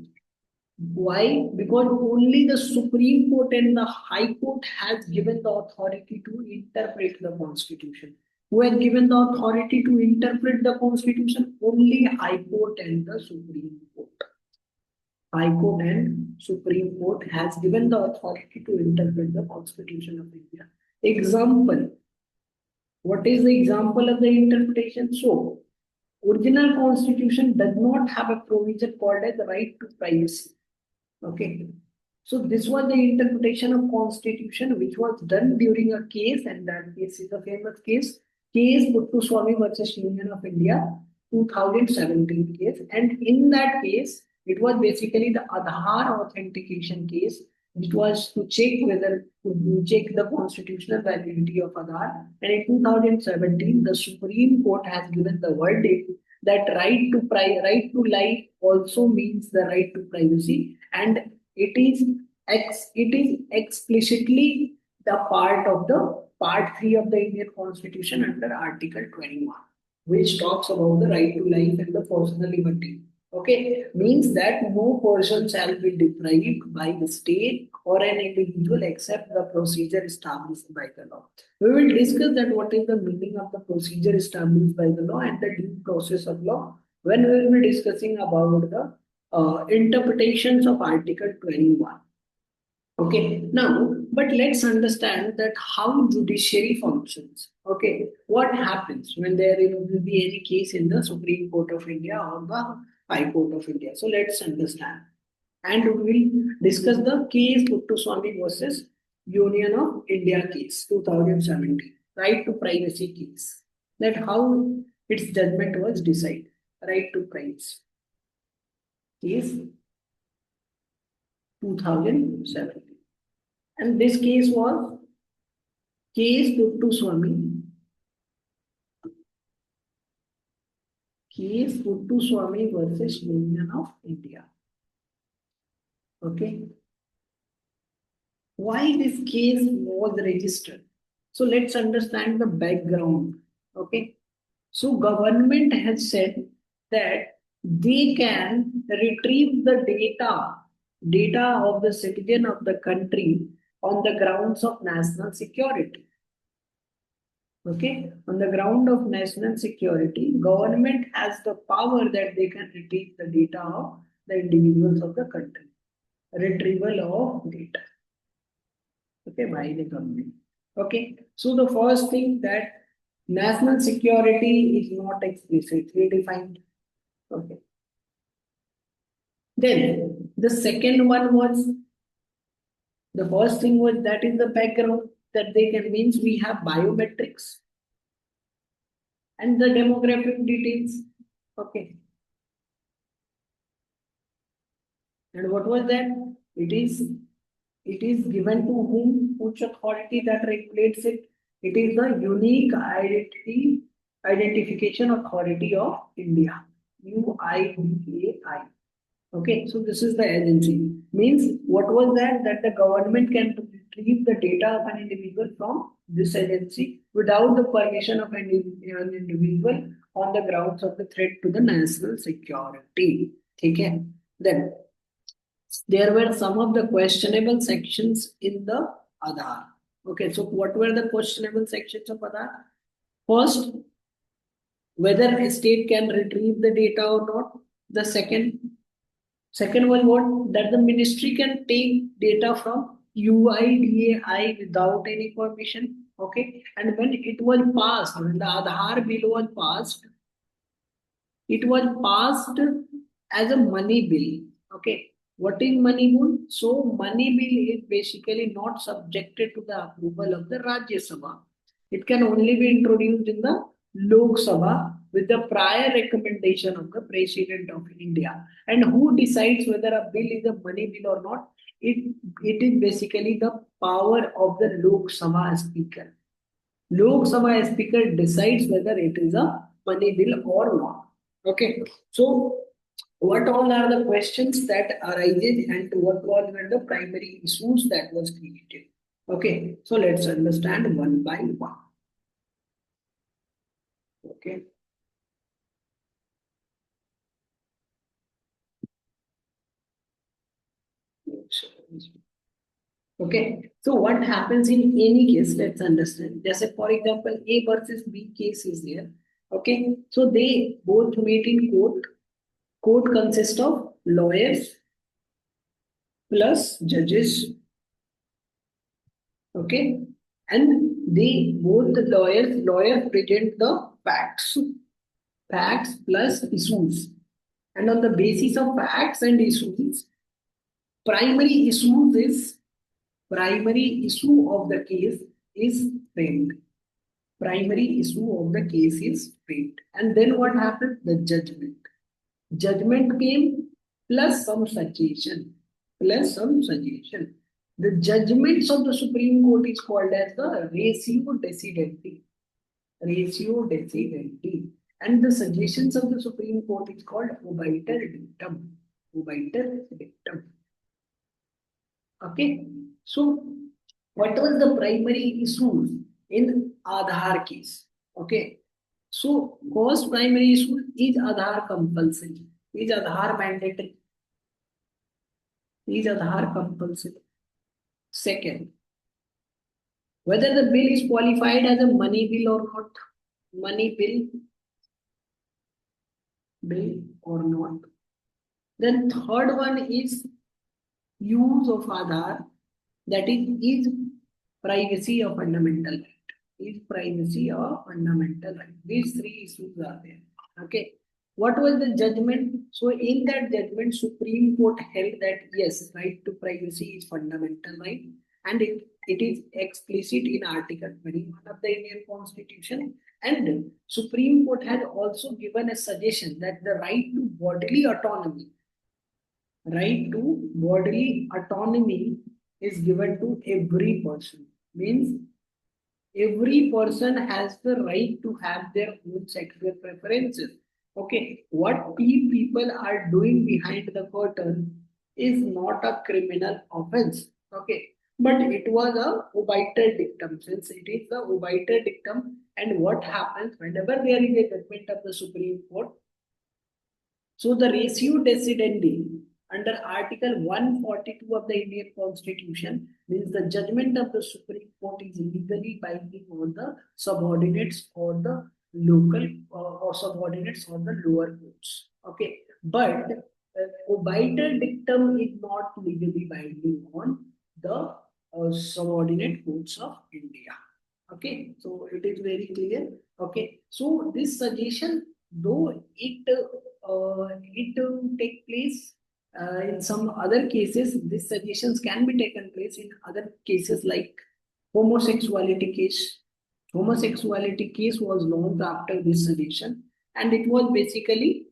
Why? Because only the Supreme Court and the High Court has given the authority to interpret the Constitution. Who has given the authority to interpret the Constitution? Only High Court and the Supreme Court. High Court and Supreme Court has given the authority to interpret the Constitution of India. Example. What is the example of the interpretation? So, original Constitution does not have a provision called as the right to privacy. Okay. So this was the interpretation of constitution which was done during a case, and that case is a famous case Puttaswamy versus Union of India, 2017 case. And in that case, it was basically the Aadhaar authentication case, which was to check whether to check the constitutional validity of Aadhaar. And in 2017, the Supreme Court has given the verdict that right to life also means the right to privacy, and it is it is explicitly the part of the part 3 of the Indian Constitution under Article 21, which talks about the right to life and the personal liberty. Okay, means that no person shall be deprived by the state or an individual except the procedure established by the law. We will discuss that what is the meaning of the procedure established by the law and the due process of law when we will be discussing about the interpretations of Article 21. Okay, now, but let's understand that how judiciary functions. Okay, what happens when there will be any case in the Supreme Court of India or the High Court of India? So let's understand. And we will discuss the case Puttaswamy versus Union of India case 2017, right to privacy case. That how its judgment was decided, right to privacy case 2017. And this case was case Puttaswamy versus Union of India. Okay. Why this case was registered? So let's understand the background. Okay. So government has said that they can retrieve the data of the citizen of the country on the grounds of national security. Okay, on the ground of national security, government has the power that they can retrieve the data of the individuals of the country. Retrieval of data. Okay, by the government. Okay, so the first thing that national security is not explicitly defined. Okay. Then the second one was the first thing was that is the background that they can means we have biometrics and the demographic details. Okay. And what was that? It is given to whom, which authority that regulates it. It is the unique identification authority of India. UIDAI. Okay, so this is the agency. Means what was that? That the government can retrieve the data of an individual from this agency without the permission of an individual on the grounds of the threat to the national security. Okay. Then there were some of the questionable sections in the Aadhaar. Okay, so what were the questionable sections of Aadhaar? First, whether a state can retrieve the data or not. The second one, what? That the ministry can take data from UIDAI without any permission. Okay. And when it was passed, when the Aadhaar bill was passed, it was passed as a money bill. Okay. What is money bill? So money bill is basically not subjected to the approval of the Rajya Sabha. It can only be introduced in the Lok Sabha with the prior recommendation of the President of India. And who decides whether a bill is a money bill or not? It is basically the power of the Lok Sabha Speaker. Lok Sabha Speaker decides whether it is a money bill or not. Okay. So what all are the questions that arises and what all were the primary issues that was created? Okay. So let's understand one by one. Okay. Okay, so what happens in any case, let's understand. Just for example, A versus B case is there. Okay, so they both meet in court. Court consists of lawyers plus judges. Okay, and they both the lawyers present the facts plus issues, and on the basis of facts and issues, Primary issue of the case is framed. Primary issue of the case is framed. And then what happened? The judgment. Judgment came plus some suggestion. Plus some suggestion. The judgments of the Supreme Court is called as the ratio decidendi. Ratio decidendi. And the suggestions of the Supreme Court is called obiter dictum. Obiter dictum. Okay. So, what was the primary issues in Aadhaar case? Okay. So, first primary issue is Aadhaar compulsory. Is Aadhaar mandatory? Is Aadhaar compulsory? Second, whether the bill is qualified as a money bill or not. Money bill or not. Then third one is use of Aadhaar, that is privacy a fundamental right? Is privacy a fundamental right? These three issues are there. Okay. What was the judgment? So in that judgment, Supreme Court held that yes, right to privacy is fundamental right, and it is explicit in Article 21 of the Indian Constitution. And Supreme Court has also given a suggestion that the right to bodily autonomy is given to every person. Means every person has the right to have their own sexual preferences. Okay, what people are doing behind the curtain is not a criminal offense. Okay, but it was a obiter dictum. Since it is the obiter dictum, and what happens whenever there is a judgment of the Supreme Court, so the ratio decidendi under Article 142 of the Indian Constitution means the judgment of the Supreme Court is legally binding on the subordinates or the local or subordinates or the lower courts. Okay, but obiter dictum is not legally binding on the subordinate courts of India. Okay, so it is very clear. Okay, so this suggestion, though it take place in some other cases, these suggestions can be taken place in other cases like homosexuality case. Homosexuality case was launched after this suggestion, and it was basically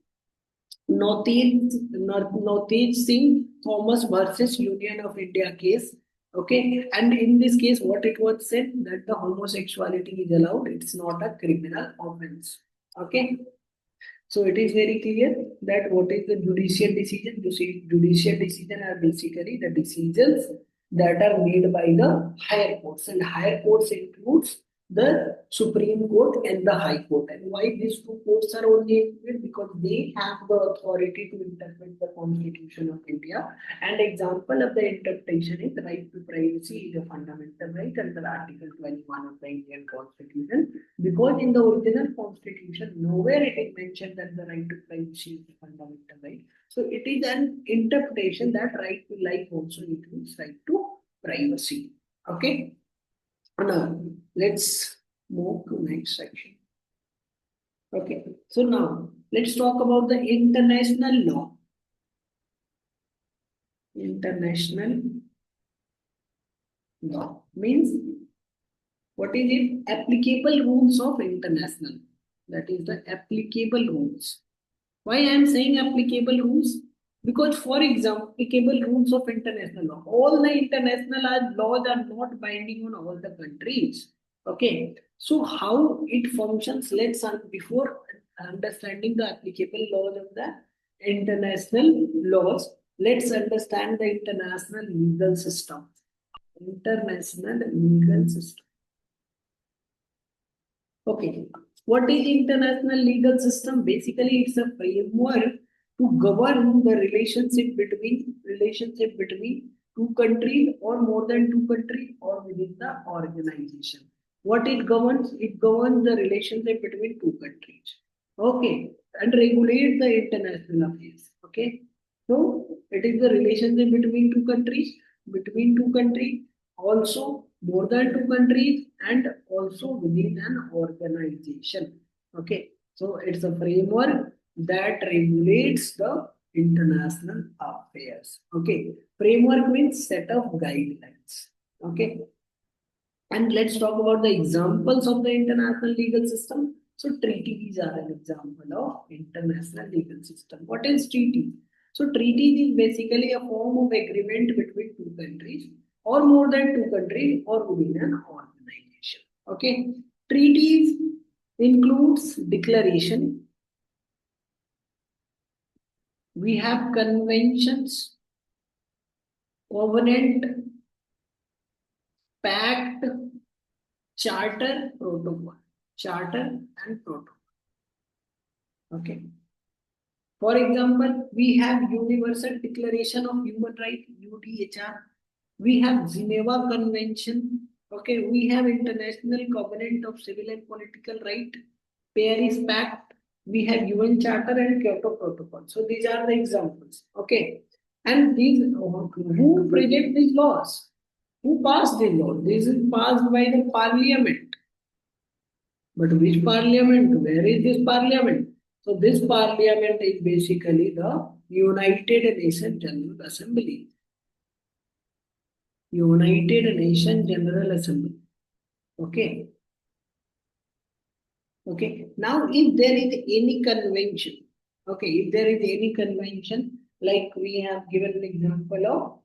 Notej Singh Thomas versus Union of India case. Okay, and in this case, what it was said that the homosexuality is allowed, it's not a criminal offense. Okay, so it is very clear that what is the judicial decision? Judicial decision are basically the decisions that are made by the higher courts, and higher courts includes the Supreme Court and the High Court. And why these two courts are only included? Because they have the authority to interpret the Constitution of India. And example of the interpretation is right to privacy is a fundamental right under Article 21 of the Indian Constitution. Because in the original Constitution, nowhere it is mentioned that the right to privacy is a fundamental right. So it is an interpretation that right to life also includes right to privacy. Okay. Now, let's move to next section. Okay, so now let's talk about the international law. International law means what is it? Applicable rules of international. That is the applicable rules. Why I am saying applicable rules? Because, for example, applicable rules of international law. All the international laws are not binding on all the countries. Okay. So how it functions? Before understanding the applicable laws of the international laws, let's understand the international legal system. International legal system. Okay. What is international legal system? Basically, it's a framework to govern the relationship between two countries or more than two countries or within the organization. What it governs? It governs the relationship between two countries. Okay, and regulate the international affairs. Okay, so it is the relationship between two countries, also more than two countries, and also within an organization. Okay, so it's a framework that regulates the international affairs. Okay, Framework means set of guidelines. Okay. And let's talk about the examples of the international legal system. So treaties are an example of international legal system. What is treaty? So treaty is basically a form of agreement between two countries or more than two countries or within an organization. Okay. Treaties includes declaration. We have conventions, covenant, pact, charter, protocol. Charter and protocol. Okay. For example, we have Universal Declaration of Human Rights, UDHR. We have Geneva Convention. Okay, we have International Covenant of Civil and Political Right, Paris Pact. We have UN Charter and Kyoto Protocol. So these are the examples. Okay, and these who project these laws? Who passed these laws? This is passed by the Parliament. But which parliament? Where is this parliament? So this parliament is basically the United Nations General Assembly. United Nations General Assembly. Okay. Okay. Now, if there is any convention, okay, if there is any convention, like we have given an example of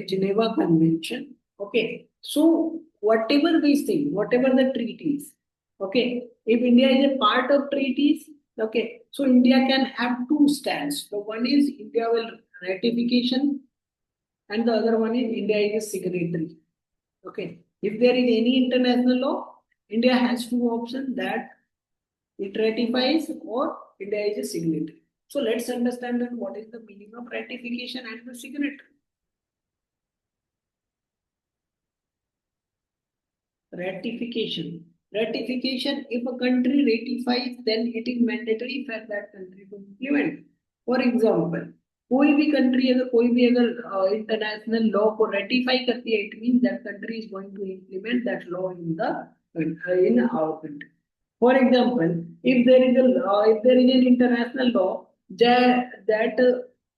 Geneva Convention. Okay. So whatever these things, whatever the treaties, okay, if India is a part of treaties, okay, so India can have two stands. The one is India will ratification, and the other one is India is a signatory. Okay. If there is any international law, India has two options that it ratifies or India is a signatory. So let's understand that what is the meaning of ratification and the signatory. Ratification. Ratification, if a country ratifies, then it is mandatory for that country to implement. For example, कोई भी country अगर कोई भी अगर international law को ratify करती है, it means that country is going to implement that law in the in our country. For example, if there is an international law that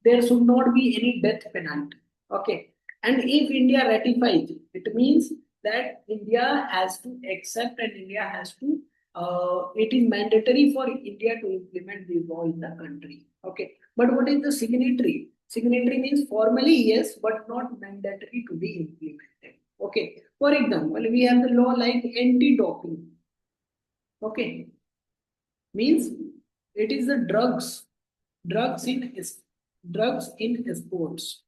there should not be any death penalty, okay, and if India ratifies it, it means that India has to accept and India has to. It is mandatory for India to implement this law in the country. Okay, but what is the signatory? Signatory means formally yes, but not mandatory to be implemented. Okay, for example, we have the law like anti-doping. Okay, means it is the drugs in sports.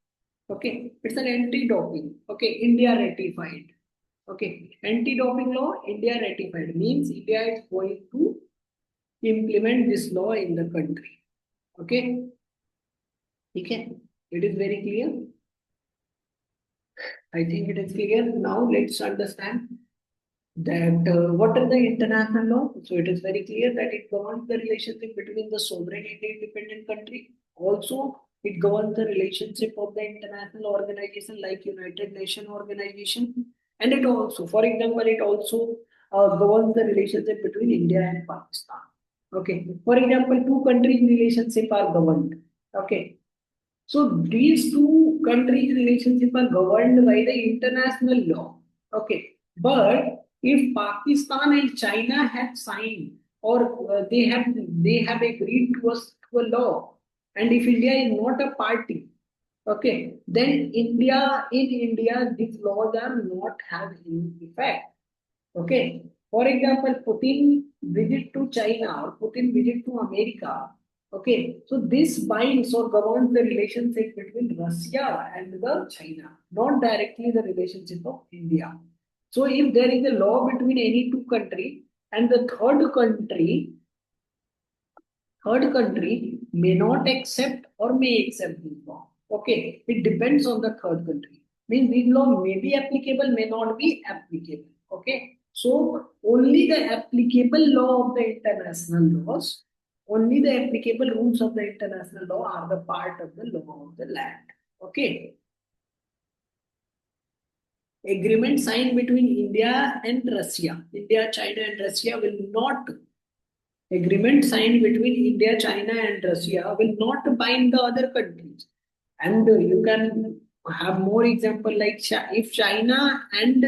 Okay, it's an anti-doping. Okay, India ratified. Okay, anti-doping law, India ratified means India is going to implement this law in the country. Okay, okay, it is very clear. I think it is clear. Now let's understand that what are the international law? So it is very clear that it governs the relationship between the sovereign and the independent country. Also, it governs the relationship of the international organization like United Nations organization. And it also, for example, it also governs the relationship between India and Pakistan. Okay. For example, two countries relationship are governed. Okay. So these two countries relationship are governed by the international law. Okay. But if Pakistan and China have signed or they have agreed to a law, and if India is not a party, okay, then India these laws are not have any effect. Okay. For example, Putin visit to China or Putin visit to America. Okay. So this binds or governs the relationship between Russia and the China, not directly the relationship of India. So if there is a law between any two country and the third country may not accept or may accept this law. Okay, it depends on the third country. Means this law may be applicable, may not be applicable. Okay, so only the applicable law of the international laws, only the applicable rules of the international law are the part of the law of the land. Okay. Agreement signed between India and Russia. India, China, and Russia will not agreement signed between India, China, and Russia will not bind the other countries. And you can have more example like if China and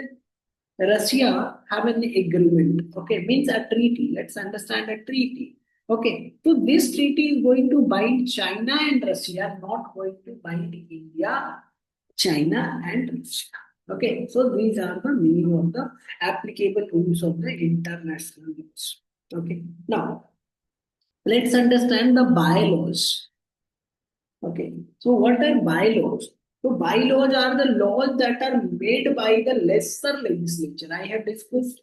Russia have an agreement, okay, means a treaty. Let's understand a treaty. Okay, so this treaty is going to bind China and Russia, not going to bind India, China, and Russia. Okay, so these are the meaning of the applicable rules of the international laws. Okay, now let's understand the bylaws. Okay, so what are bylaws? So bylaws are the laws that are made by the lesser legislature. I have discussed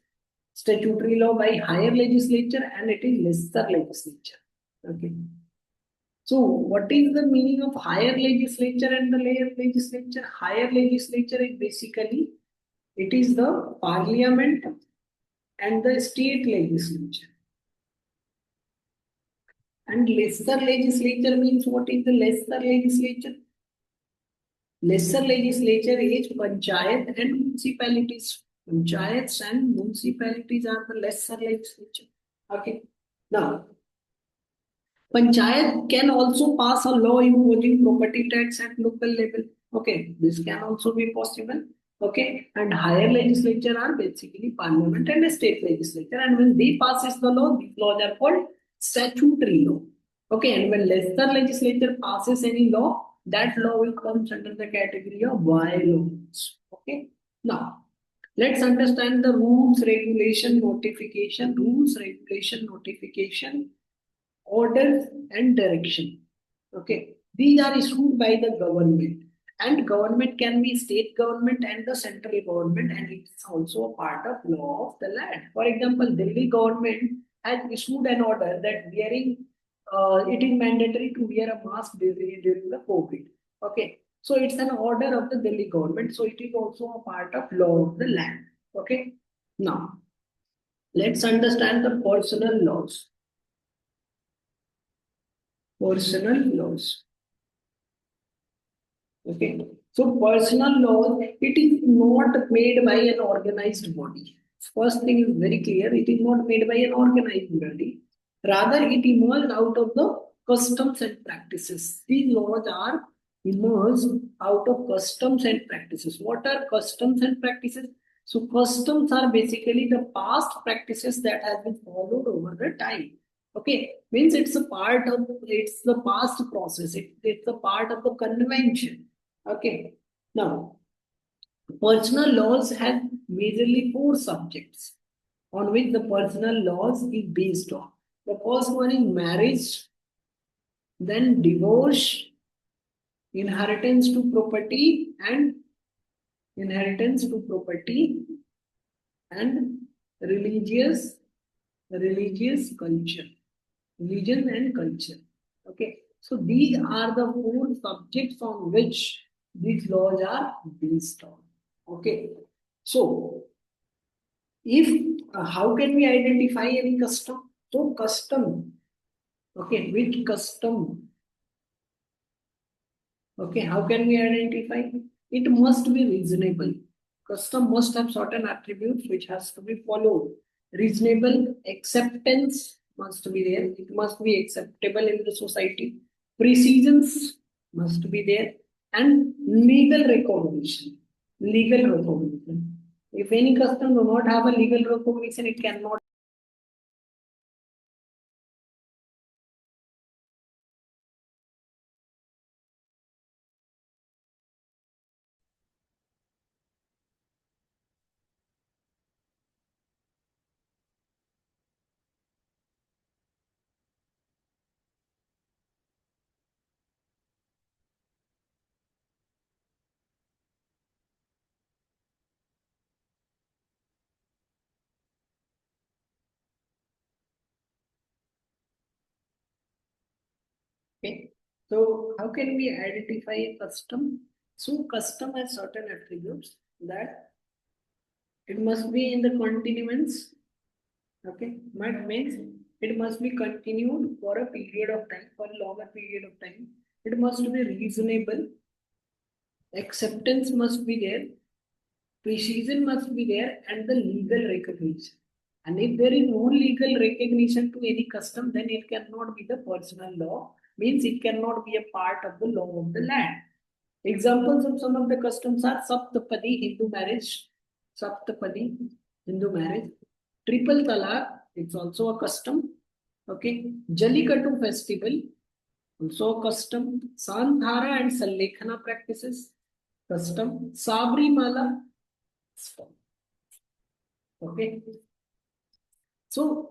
statutory law by higher legislature and it is lesser legislature. Okay. So what is the meaning of higher legislature and the lower legislature? Higher legislature is basically it is the parliament and the state legislature. And lesser legislature means what is the lesser legislature? Lesser legislature is panchayat and municipalities. Panchayats and municipalities are the lesser legislature. Okay. Now, panchayat can also pass a law imposing property tax at local level. Okay, this can also be possible. Okay, and higher legislature are basically parliament and a state legislature. And when they passes the law, these laws are called statutory law. Okay, and when lesser legislature passes any law, that law will come under the category of bylaws. Okay, now let's understand the rules, regulation, notification, rules, regulation, notification, orders and direction. Okay, these are issued by the government, and government can be state government and the central government, and it's also a part of law of the land. For example, Delhi government has issued an order that wearing it is mandatory to wear a mask during the COVID. Okay, so it's an order of the Delhi government, so it is also a part of law of the land. Okay, now let's understand the personal laws. Personal laws. Okay. So personal laws, it is not made by an organized body. First thing is very clear, it is not made by an organized body. Rather, it emerged out of the customs and practices. These laws are emerged out of customs and practices. What are customs and practices? So customs are basically the past practices that have been followed over the time. Okay, means it's a part of it's the past process. It's a part of the convention. Okay, now personal laws have majorly four subjects on which the personal laws is based on. The first one is marriage, then divorce, inheritance to property, and inheritance to property, and religious religious culture. Religion and culture. Okay, so these are the four subjects on which these laws are based on. Okay, so if how can we identify any custom? So custom, okay, which custom? Okay, how can we identify? It must be reasonable. Custom must have certain attributes which has to be followed. Reasonable acceptance must be there. It must be acceptable in the society. Precedence must be there. And legal recognition. Legal recognition. If any custom do not have a legal recognition, it cannot. Okay. So how can we identify a custom? So custom has certain attributes that it must be in the continuance. Okay, but means it must be continued for a period of time, for a longer period of time. It must be reasonable. Acceptance must be there. Precision must be there, and the legal recognition. And if there is no legal recognition to any custom, then it cannot be the personal law. Means it cannot be a part of the law of the land. Examples of some of the customs are Saptapadi Hindu marriage, triple talaq, it's also a custom. Okay, Jallikattu festival, also a custom. Sandhara and Sallekhana practices, custom. Sabri Mala, okay. So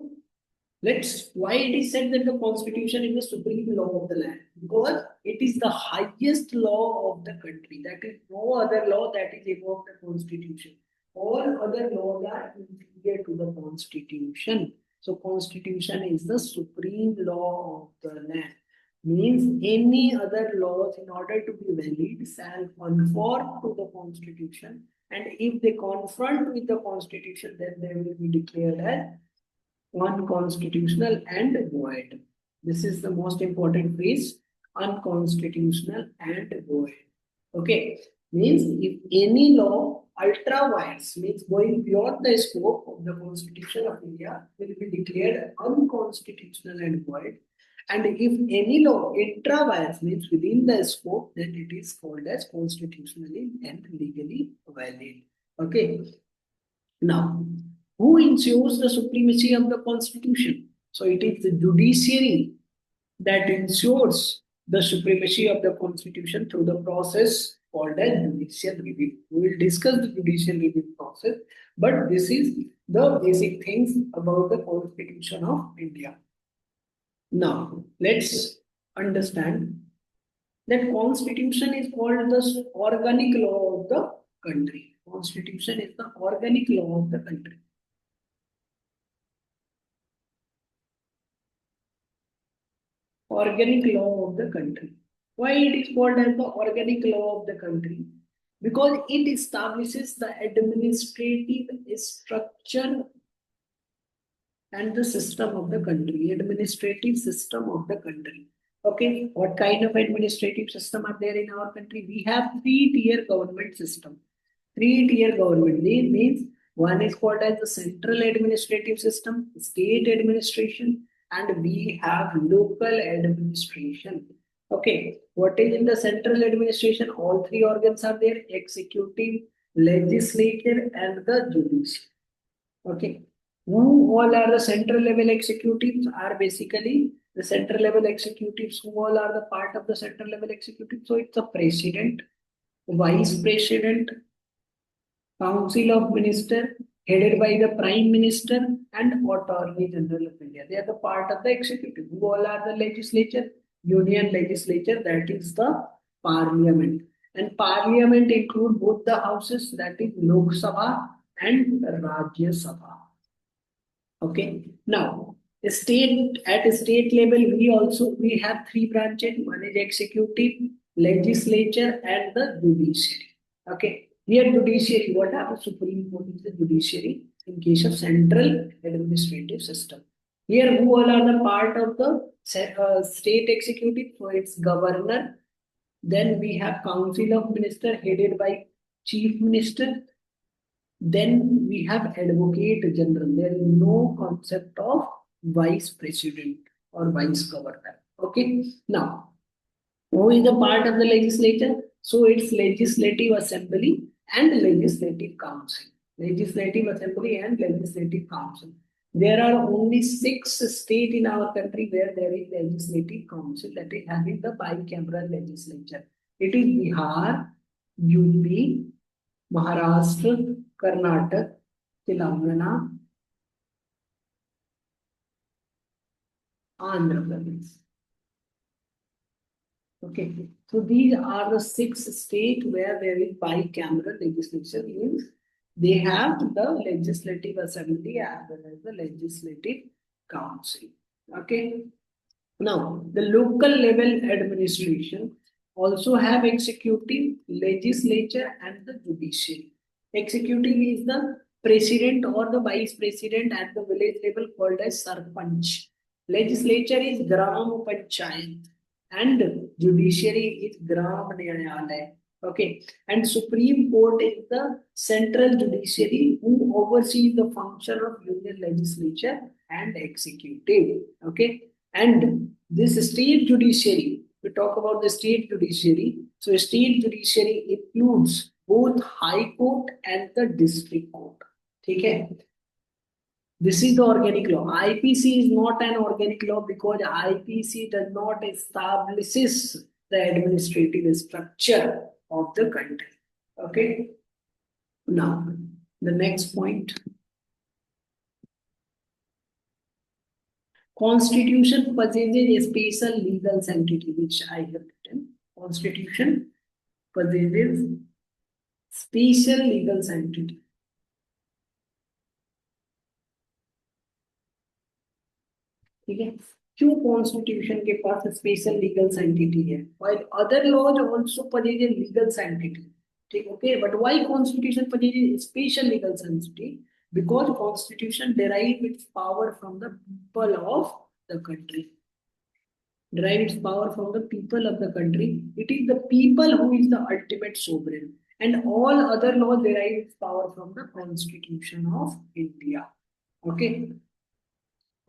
why it is said that the constitution is the supreme law of the land? Because it is the highest law of the country. That is no other law that is above the constitution. All other laws are inferior to the constitution. So constitution is the supreme law of the land. Means any other laws in order to be valid shall conform to the constitution. And if they confront with the constitution, then they will be declared as unconstitutional and void. This is the most important phrase, unconstitutional and void. Okay, means if any law ultra vires, means going beyond the scope of the Constitution of India, will be declared unconstitutional and void. And if any law intra vires, means within the scope, then it is called as constitutionally and legally valid. Okay. Now, who ensures the supremacy of the constitution? So it is the judiciary that ensures the supremacy of the constitution through the process called as judicial review. We will discuss the judicial review process, but this is the basic things about the constitution of India. Now, let's understand that constitution is called the organic law of the country. Constitution is the organic law of the country. Organic law of the country. Why it is called as the organic law of the country? Because it establishes the administrative structure and the system of the country, administrative system of the country. Okay, what kind of administrative system are there in our country? We have three-tier government system. Three-tier government means one is called as the central administrative system, state administration, and we have local administration. Okay, what is in the central administration? All three organs are there: executive, legislature, and the judiciary. Okay, who all are the central level executives? Are basically the central level executives. Who all are the part of the central level executive? So it's a president, vice president, council of minister headed by the prime minister and attorney general of India. They are the part of the executive. Who all are the legislature? Union legislature, that is the parliament. And parliament include both the houses, that is Lok Sabha and Rajya Sabha. Okay. Now, at a state level, we have three branches. One is executive, legislature, and the judiciary. Okay. Here, judiciary, what are the Supreme Court is the judiciary in case of central administrative system. Here, who all are the part of the state executive? So it's governor. Then we have council of minister headed by chief minister. Then we have advocate general. There is no concept of vice president or vice governor. Okay. Now, who is the part of the legislature? So it's legislative assembly and legislative council. Legislative assembly and legislative council. There are only 6 states in our country where there is legislative council, that is having the bicameral legislature. It is Bihar, UP, Maharashtra, Karnataka, Telangana, Andhra Pradesh. Okay, so these are the 6 states where there is bicameral legislature, means they have the legislative assembly as well as the legislative council. Okay, now the local level administration also have executive, legislature, and the judiciary. Executive is the president or the vice president at the village level called as Sarpanch. Legislature is Gram Panchayat and judiciary is Gram Nyayalaya. Okay, and Supreme Court is the central judiciary who oversees the function of union legislature and executive. Okay, and this state judiciary we talk about the state judiciary. So state judiciary includes both high court and the district court. Okay. This is the organic law. IPC is not an organic law because IPC does not establishes the administrative structure of the country. Okay. Now, the next point. Constitution possesses a special legal sanctity, which I have written. Constitution possesses special legal sanctity. ठीक है क्यों constitution के पास special legal sanctity है while other laws also possess a legal sanctity ठीक okay but why constitution possesses special legal sanctity because constitution derives its power from the people of the country derive its power from the people of the country. It is the people who is the ultimate sovereign, and all other laws derive its power from the Constitution of India. Okay,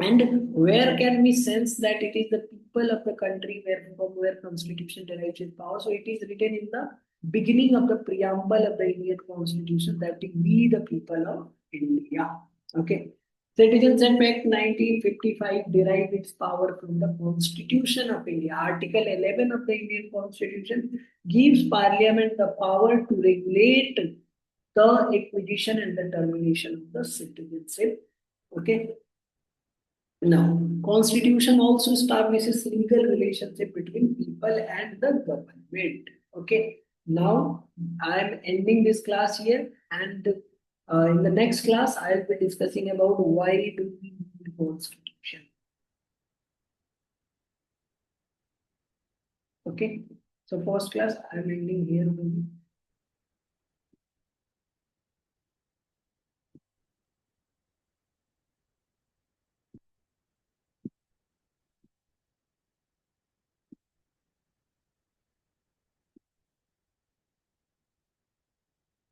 and where can we sense that it is the people of the country where from where Constitution derives its power? So it is written in the beginning of the preamble of the Indian Constitution that we the people of India. Okay. Citizenship Act 1955 derived its power from the Constitution of India. Article 11 of the Indian Constitution gives Parliament the power to regulate the acquisition and the termination of the citizenship. Okay. Now, Constitution also establishes legal relationship between people and the government. Okay. Now, I am ending this class here, and in the next class, I will be discussing about why do we need Constitution. Okay. So, first class, I am ending here.